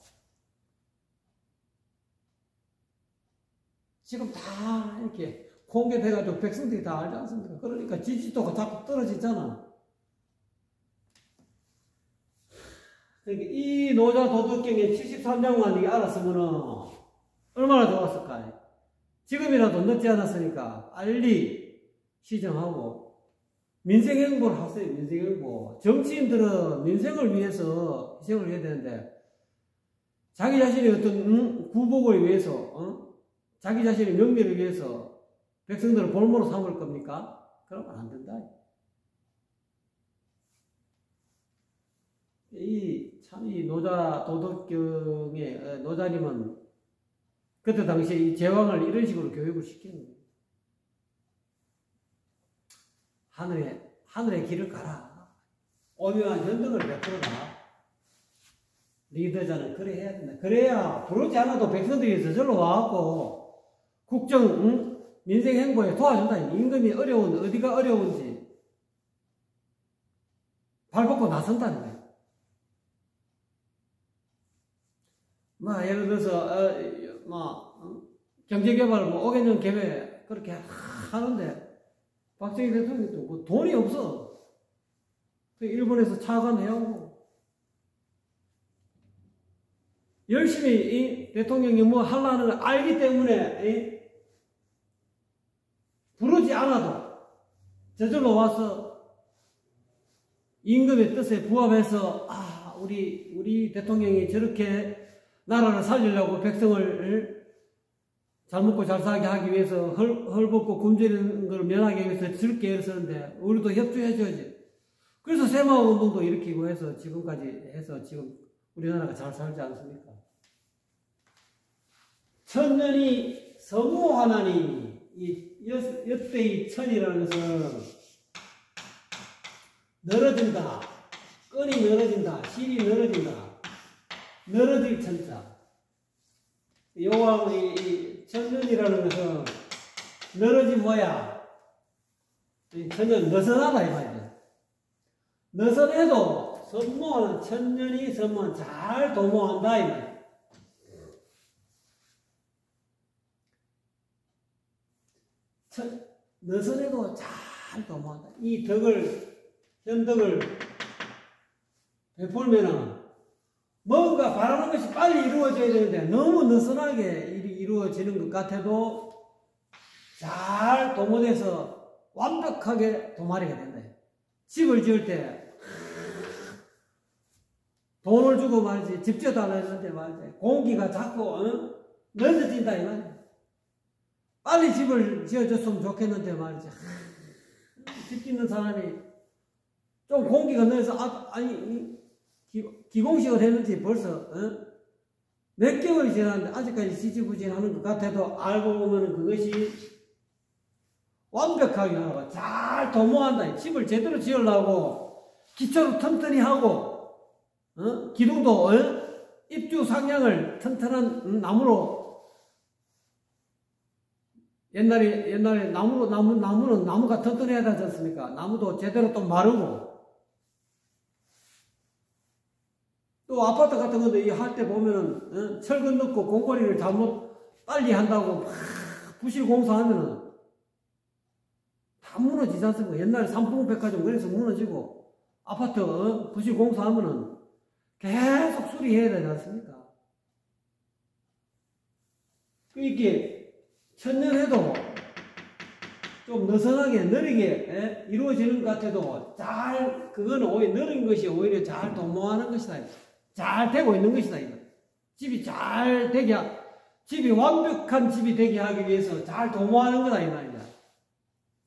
[SPEAKER 1] 지금 다 이렇게 공개돼가지고 백성들이 다 알지 않습니까? 그러니까 지지도가 자꾸 떨어지잖아. 그러니까 이 노자 도덕경의 73장만 알았으면 얼마나 좋았을까요? 지금이라도 늦지 않았으니까 빨리 시정하고 민생 행보를 하세요. 민생 행보. 정치인들은 민생을 위해서 희생을 해야 되는데 자기 자신의 어떤 구복을 위해서 자기 자신의 명예를 위해서 백성들을 볼모로 삼을 겁니까? 그러면 안 된다. 이 노자 도덕경의 노자님은 그때 당시에 이 제왕을 이런 식으로 교육을 시키는 거예요. 하늘의 길을 가라. 오묘한 현등을 베풀어라. 리더자는 그래 해야 된다. 그래야 부르지 않아도 백성들이 저절로 와갖고 국정, 민생 행보에 도와준다. 임금이 어디가 어려운지 발벗고 나선다는 거예요. 예를 들어서, 경제개발 5개년 계획 그렇게 하는데 박정희 대통령도 돈이 없어. 일본에서 차관해오고 열심히 이 대통령이 하려는 걸 알기 때문에 부르지 않아도 저절로 와서 임금의 뜻에 부합해서 우리 대통령이 저렇게 나라를 살리려고 백성을 잘 먹고 잘 살게 하기 위해서 헐벗고 굶주리는 걸 면하기 위해서 저렇게 애를 쓰는데 우리도 협조해줘야지. 그래서 새마을 운동도 일으키고 해서 지금까지 해서 지금 우리나라가 잘 살지 않습니까? 천년이 서무하나니 이 여때의 천이라는 것은 늘어진다. 끈이 늘어진다. 실이 늘어진다. 늘어질 천자. 요왕 이 천년이라는 것은 늘어진 뭐야? 이 천년 느슨하다 이 말이야. 느슨해도 선모하는 천년이 선모 잘 도모한다 이 말이야. 느슨해도 잘 도모한다. 이 덕을 현덕을 베풀면은 뭔가 바라는 것이 빨리 이루어져야 되는데 너무 느슨하게 이루어지는 것 같아도 잘 도모돼서 완벽하게 도마리가 된다. 집을 지을 때 돈을 주고 말이지 집 지어달라 했는데 말이지 공기가 자꾸 늦어진다 이 말이야. 빨리 집을 지어줬으면 좋겠는데 말이지 집 짓는 사람이 좀 공기가 늦어서 기공식을 했는지 벌써 몇 개월이 지났는데 아직까지 지지부진하는 것 같아도 알고 보면 그것이 완벽하게 하고 잘 도모한다. 집을 제대로 지으려고 기초를 튼튼히 하고 기둥도 입주 상향을 튼튼한 나무로 옛날에 나무는 나무가 튼튼해야 되지 않습니까? 나무도 제대로 또 마르고 또 아파트 같은 건데 할 때 보면은 철근 넣고 공고리를 잘못 빨리 한다고 막 부실 공사하면은 다 무너지지 않습니까? 옛날에 삼풍백화점 그래서 무너지고 아파트 부실 공사하면은 계속 수리해야 되지 않습니까? 이렇게 천년해도 좀 느슨하게 느리게 이루어지는 것 같아도 그거는 오히려 느린 것이 오히려 잘 도모하는 것이다. 잘 되고 있는 것이다. 이거. 집이 완벽한 집이 되게 하기 위해서 잘 도모하는 거다. 이 말이야.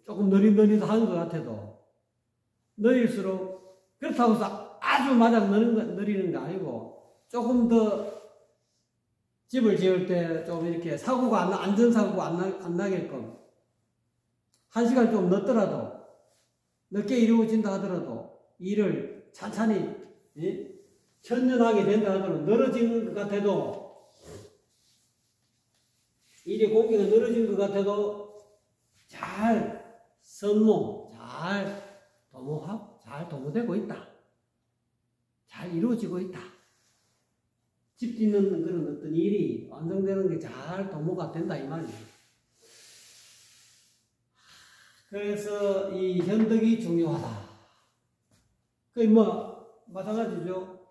[SPEAKER 1] 조금 느릿느릿한 것 같아도 느릴수록 그렇다고 해서 아주 마냥 느리는 거 아니고 조금 더 집을 지을 때 좀 이렇게 안전사고가 안 나게끔 1시간 좀 늦게 이루어진다 하더라도 일을 찬찬히 천년하게 된다 하더라도 늘어지는 것 같아도 일의 공기가 늘어진 것 같아도 잘 도모되고 있다. 잘 이루어지고 있다. 집 짓는 그런 어떤 일이 완성되는 게 잘 도모가 된다 이 말이에요. 그래서 이 현덕이 중요하다. 마찬가지죠.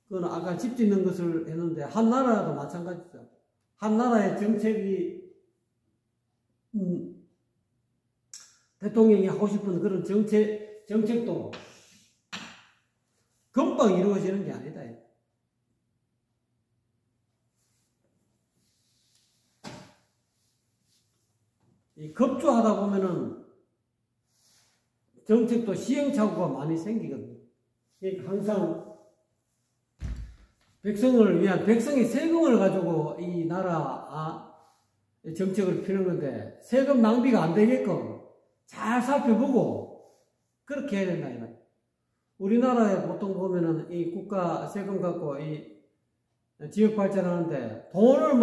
[SPEAKER 1] 그건 아까 집 짓는 것을 했는데 한 나라도 마찬가지죠. 한 나라의 정책이 대통령이 하고 싶은 그런 정책도 금방 이루어지는 게 아니다. 이 급조하다 보면은 정책도 시행착오가 많이 생기거든요. 그러니까 항상 백성의 세금을 가지고 이 나라 정책을 피는 건데 세금 낭비가 안 되게끔 잘 살펴보고 그렇게 해야 된다. 이 말이에요. 우리나라에 보통 보면은 이 국가 세금 갖고 이 지역 발전하는데 돈을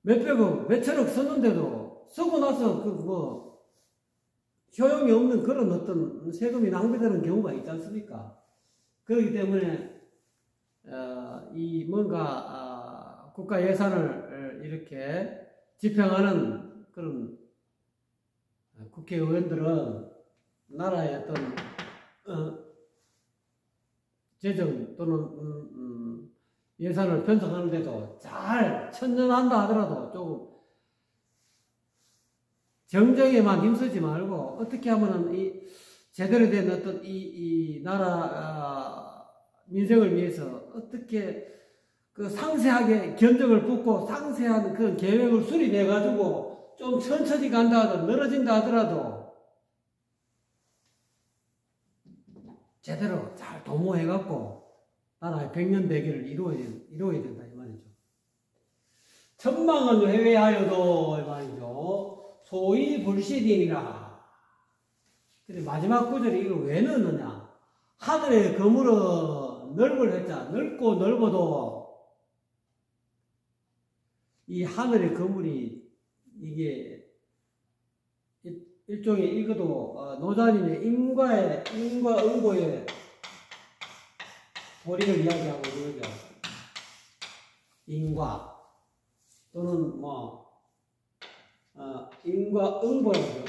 [SPEAKER 1] 몇백억, 몇천억 썼는데도 쓰고 나서 효용이 없는 그런 어떤 세금이 낭비되는 경우가 있지 않습니까? 그렇기 때문에 국가 예산을 이렇게 집행하는 그런 국회의원들은 나라의 어떤 재정 또는 예산을 편성하는데도 잘 천연한다 하더라도 조금 정정에만 힘쓰지 말고 어떻게 하면은 제대로 된 어떤 이 나라 민생을 위해서 어떻게 그 상세하게 견적을 붓고 상세한 그런 계획을 수립해 가지고 좀 천천히 간다 하더라도 늘어진다 하더라도 제대로 잘 도모해갖고 나라의 백년대계를 이루어야 된다 이 말이죠. 천망은 회외하여도 이 말이죠. 소위 불시딘이라. 근데 마지막 구절에 이걸 왜 넣느냐? 하늘의 그물은 넓을 했자 넓고 넓어도 이 하늘의 그물이 이게 일종의 이것도 노자님의 인과 응보의 도리를 이야기하고 있는 거죠. 인과 또는 인과 응보라고요.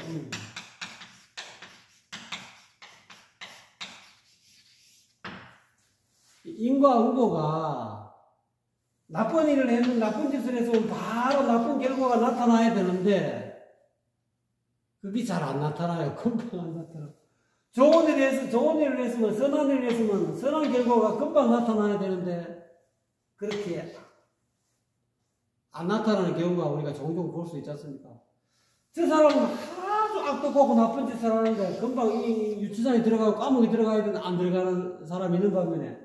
[SPEAKER 1] 인과 응보가 나쁜 일을 했는 나쁜 짓을 했으면 바로 나쁜 결과가 나타나야 되는데 그게 잘 안 나타나요. 금방 안 나타나요. 좋은 일을 했으면 선한 일을 했으면 선한 결과가 금방 나타나야 되는데 그렇게 안 나타나는 경우가 우리가 종종 볼 수 있지 않습니까? 저 사람은 아주 악도 고고 나쁜 짓을 하는데 금방 이 유치장에 들어가고 감옥에 들어가야 되는데 안 들어가는 사람이 있는 반면에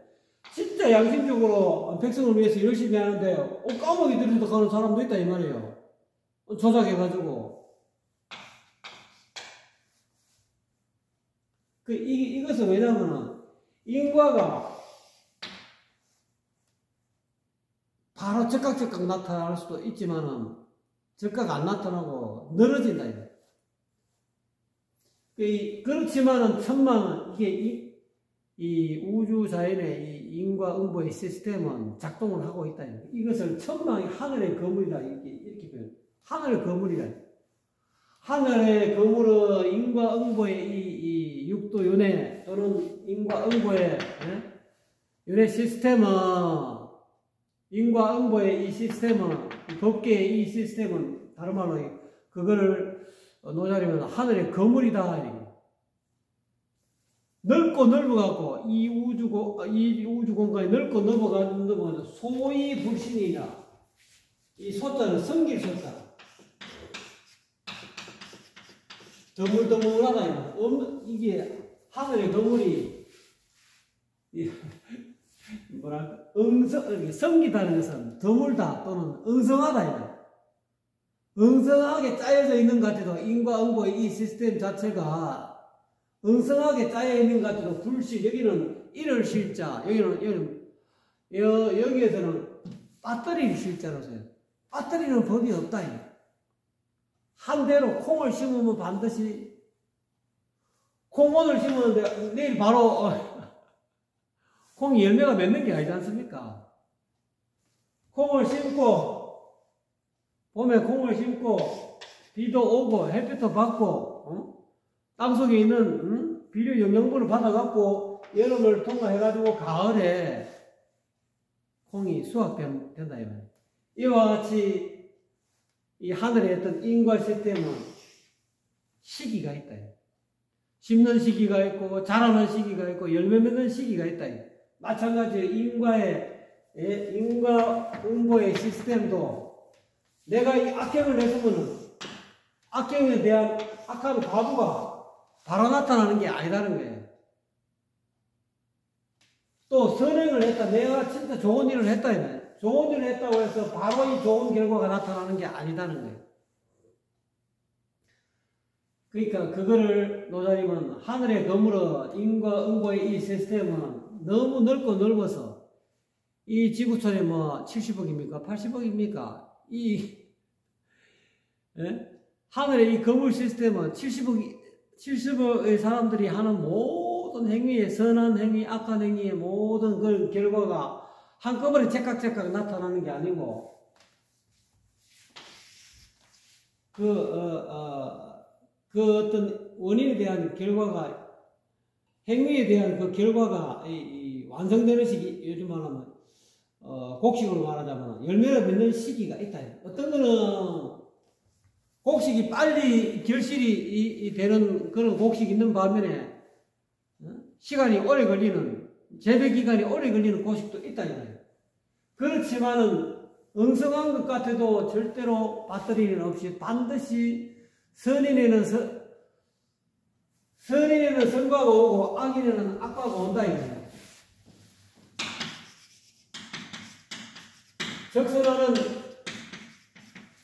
[SPEAKER 1] 진짜 양심적으로 백성을 위해서 열심히 하는데 감옥에 들어가는 사람도 있다 이 말이에요. 조작해가지고 이것은 왜냐면은 인과가 바로 즉각 나타날 수도 있지만은 즉각 안 나타나고 늘어진다 이거. 그렇지만은 천망은 이게 이 우주 자연의 이 인과응보의 시스템은 작동을 하고 있다 이거. 이것을 천망이 하늘의 거물이라 이렇게 표현. 하늘의 거물이라. 하늘의 거물은 인과응보의 이 육도윤회 또는 인과응보의 윤회 시스템은 인과응보의 이 시스템은 법계의 이 시스템은 다른 말로 그거를 노자리면 하늘의 거물이다. 넓고 넓어갖고 이 우주 공간이 넓고 넓어가지고 소위 불신이냐 이 소자는 성길 소자. 드물드물하다 이게 하늘의 거물이 뭐랄까 성기다는 것은 드물다 또는 응성하다 응성하게 짜여져 있는 것 같아도 인과응보의 이 시스템 자체가 응성하게 짜여 있는 것 같아도 불실 여기는 일을 실자 여기에서는 배터리를 실자로서요. 배터리는 법이 없다. 한 대로 콩을 심으면 반드시 콩 오늘 심었는데 내일 바로 콩이 열매가 맺는 게 아니지 않습니까? 콩을 심고 봄에 콩을 심고 비도 오고 햇빛도 받고 땅속에 있는 비료 영양분을 받아갖고 여름을 통과해가지고 가을에 콩이 수확된다 이와 같이 이 하늘의 어떤 인과 시스템은 시기가 있다. 심는 시기가 있고 자라는 시기가 있고 열매 맺는 시기가 있다. 마찬가지로 인과응보의 시스템도 내가 이 악행을 했으면 악행에 대한 악한 과부가 바로 나타나는 게 아니다는 거예요. 또 선행을 했다. 내가 진짜 좋은 일을 했다. 좋은 일을 했다고 해서 바로 이 좋은 결과가 나타나는 게 아니다는 거예요. 그러니까 그거를 노자님은 하늘의 거물은 인과응보의 이 시스템은 너무 넓고 넓어서 이 지구촌에 70억입니까? 80억입니까? 하늘의 이 거물 시스템은 70억의 사람들이 하는 모든 행위의 선한 행위, 악한 행위의 모든 그 결과가 한꺼번에 제깍제깍 나타나는 게 아니고 그 어떤 원인에 대한 결과가 행위에 대한 그 결과가 완성되는 시기 요즘 말하면 곡식으로 말하자면 열매를 맺는 시기가 있다. 어떤 거는 곡식이 빨리 결실이 되는 그런 곡식이 있는 반면에 시간이 오래 걸리는 재배 기간이 오래 걸리는 곡식도 있다. 그렇지만은 응성한 것 같아도 절대로 배터리는 없이 반드시 선인에는 선인에는 선과가 오고 악인에는 악과가 온다 이거예요.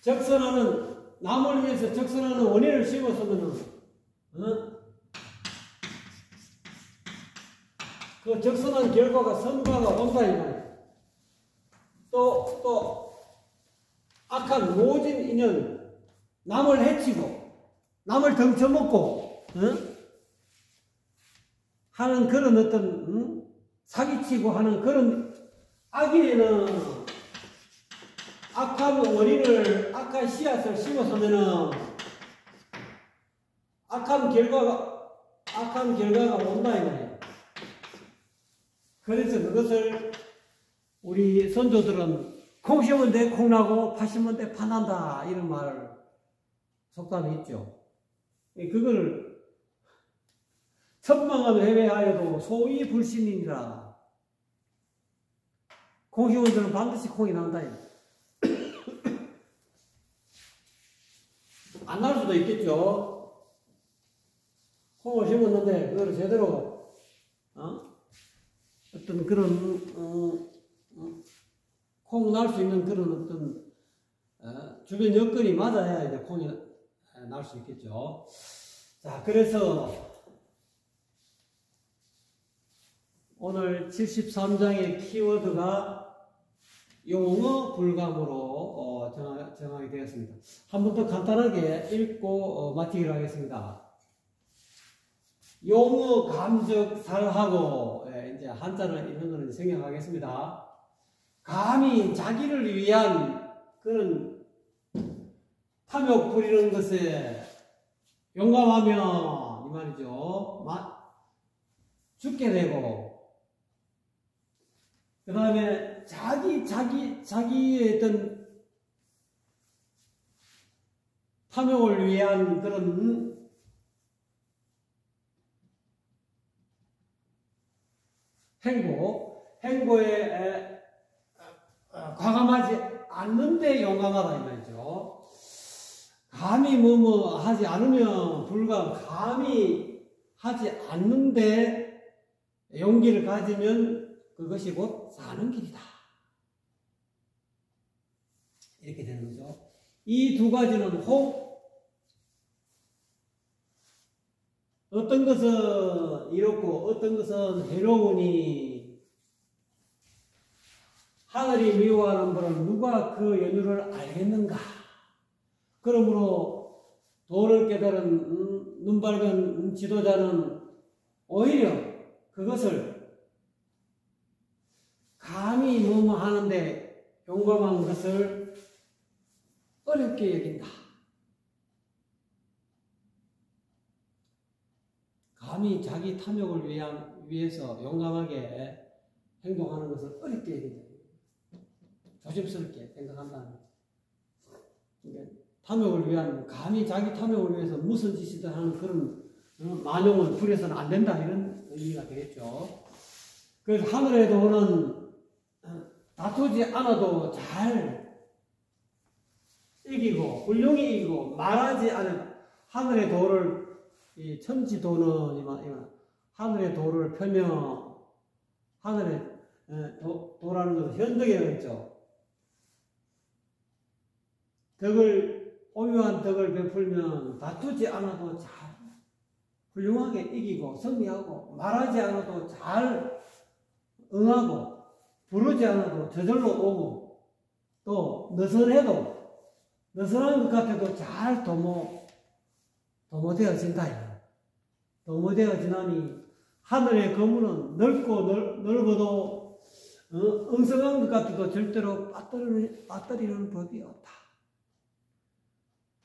[SPEAKER 1] 적선하는 남을 위해서 적선하는 원인을 심었으면은 그 적선한 결과가 선과가 온다 이 말이에요. 또 악한 모진 인연, 남을 해치고 남을 덩쳐먹고 하는 그런 어떤 사기치고 하는 그런 악인에는 악한 원인을, 악한 씨앗을 심었으면은 악한 결과가 온다 이 말이에요. 그래서 그것을 우리 선조들은 콩 심은 데 콩 나고 파 심은 데 파 난다 이런 말 속담이 있죠. 그거를 천망은 회외하여도 소위 불신이니라. 콩 심은 데는 반드시 콩이 난다. 안 날 수도 있겠죠. 콩을 심었는데 그걸 제대로 어떤 그런 콩 날 수 있는 그런 어떤 주변 여건이 맞아야 이제 콩이 날 수 있겠죠. 자, 그래서 오늘 73장의 키워드가 용어 불감으로 정하게 되었습니다. 한 번 더 간단하게 읽고 마치기로 하겠습니다. 용어 감적 살하고 이제 한자를 읽는 것은 생략하겠습니다. 감히 자기를 위한 그런 탐욕 부리는 것에 용감하면 이 말이죠. 죽게 되고 그 다음에 자기의 어떤 탐욕을 위한 그런 행보에 과감하지 않는데 용감하다 이 말이죠. 감히 뭐뭐 하지 않으면 불가, 감히 하지 않는데 용기를 가지면 그것이 곧 사는 길이다. 이렇게 되는 거죠. 이 두 가지는 어떤 것은 이롭고 어떤 것은 해로우니 하늘이 미워하는 분은 누가 그 연유를 알겠는가. 그러므로 도를 깨달은 눈밝은 지도자는 오히려 그것을 감히 뭐뭐 하는데 용감한 것을 어렵게 여긴다. 감히 자기 탐욕을 위해서 용감하게 행동하는 것을 어렵게 여긴다. 조심스럽게 생각한다는 거죠. 그러니까 탐욕을 위한, 감히 자기 탐욕을 위해서 무슨 짓이든 하는 그런 만용을 부려서는 안 된다. 이런 의미가 되겠죠. 그래서 하늘의 도는 다투지 않아도 잘 이기고 훌륭히 이기고 말하지 않은 하늘의 도를, 이 천지도는 하늘의 도를 펴며 하늘의 도라는 것은 현덕이라고 했죠. 오묘한 덕을 베풀면 다투지 않아도 잘 훌륭하게 이기고 승리하고 말하지 않아도 잘 응하고 부르지 않아도 저절로 오고 또 느슨한 것 같아도 잘 도모되어진다. 도모되어지나니 하늘의 거물은 넓고 넓어도 엉성한 것 같아도 절대로 빠뜨리는 법이 없다.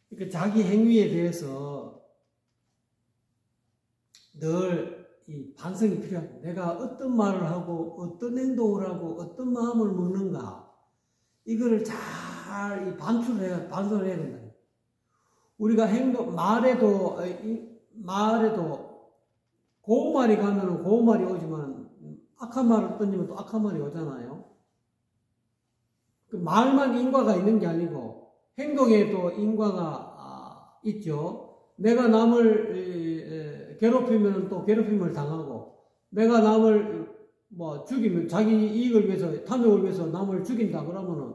[SPEAKER 1] 그러니까 자기 행위에 대해서 늘 이 반성이 필요합니다. 내가 어떤 말을 하고 어떤 행동을 하고 어떤 마음을 먹는가, 이거를 잘 반성을 해야 된다. 우리가 말에도 고운 말이 가면 고운 말이 오지만 악한 말을 던지면 또 악한 말이 오잖아요. 그 말만 인과가 있는 게 아니고 행동에도 인과가 있죠. 내가 남을 괴롭히면 또 괴롭힘을 당하고, 내가 남을 뭐 죽이면 자기 이익을 위해서, 탐욕을 위해서 남을 죽인다 그러면은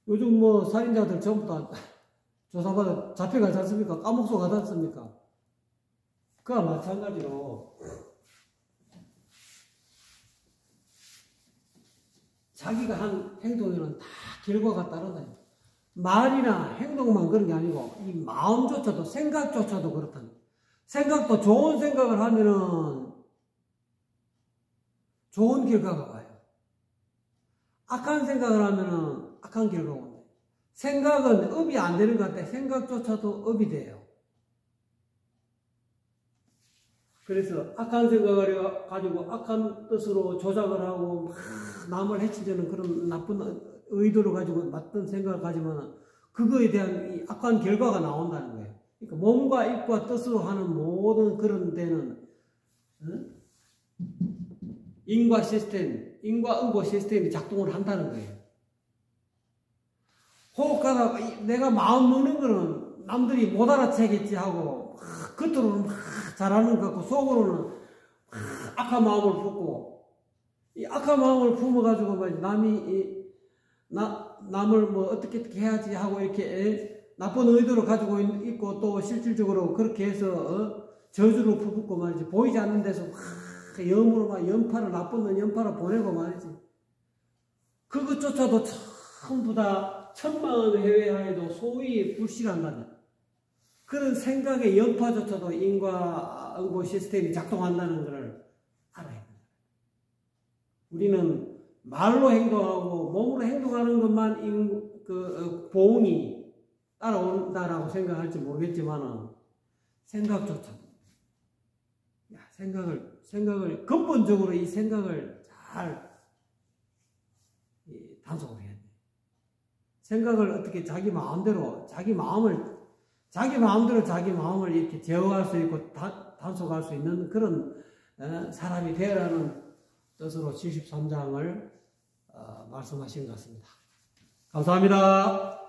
[SPEAKER 1] 요즘 뭐 살인자들 전부 다 조사받아 잡혀가지 않습니까? 감옥소 가지 않습니까? 그와 마찬가지로 자기가 한 행동에는 다 결과가 따른다. 말이나 행동만 그런 게 아니고 이 마음조차도, 생각조차도 그렇다. 생각도 좋은 생각을 하면은 좋은 결과가 와요. 악한 생각을 하면은 악한 결과가 온다. 생각은 업이 안 되는 것 같아. 생각조차도 업이 돼요. 그래서 악한 생각을 가지고 악한 뜻으로 조작을 하고 막 남을 해치려는 그런 나쁜 의도를 가지고 맞던 생각을 가지면 그거에 대한 이 악한 결과가 나온다는 거예요. 그러니까 몸과 입과 뜻으로 하는 모든 그런 데는 인과 시스템, 인과응보 시스템이 작동을 한다는 거예요. 호흡하다 내가 마음 먹는 거는 남들이 못 알아채겠지 하고 겉으로는 막 잘하는 것 같고 속으로는 악한 마음을 품고, 이 악한 마음을 품어가지고 남을 뭐 어떻게 해야지 하고 이렇게 나쁜 의도를 가지고 있고 또 실질적으로 그렇게 해서 저주를 퍼붓고 말이지, 보이지 않는 데서 염으로 막 연파를, 나쁜 연파를 보내고 말이지. 그것조차도 전부 다 천만회외하에도 소위 불실한다는 그런 생각의 연파조차도 인과응보 시스템이 작동한다는 것을 알아야 됩니다. 우리는 말로 행동하고 몸으로 행동하는 것만 보응이 따라온다라고 생각할지 모르겠지만 생각조차도 생각을 근본적으로 이 생각을 잘 단속을 해야 돼. 생각을 어떻게 자기 마음대로 자기 마음을 이렇게 제어할 수 있고 단속할 수 있는 그런 사람이 되어라는 뜻으로 73장을 말씀하신 것 같습니다. 감사합니다.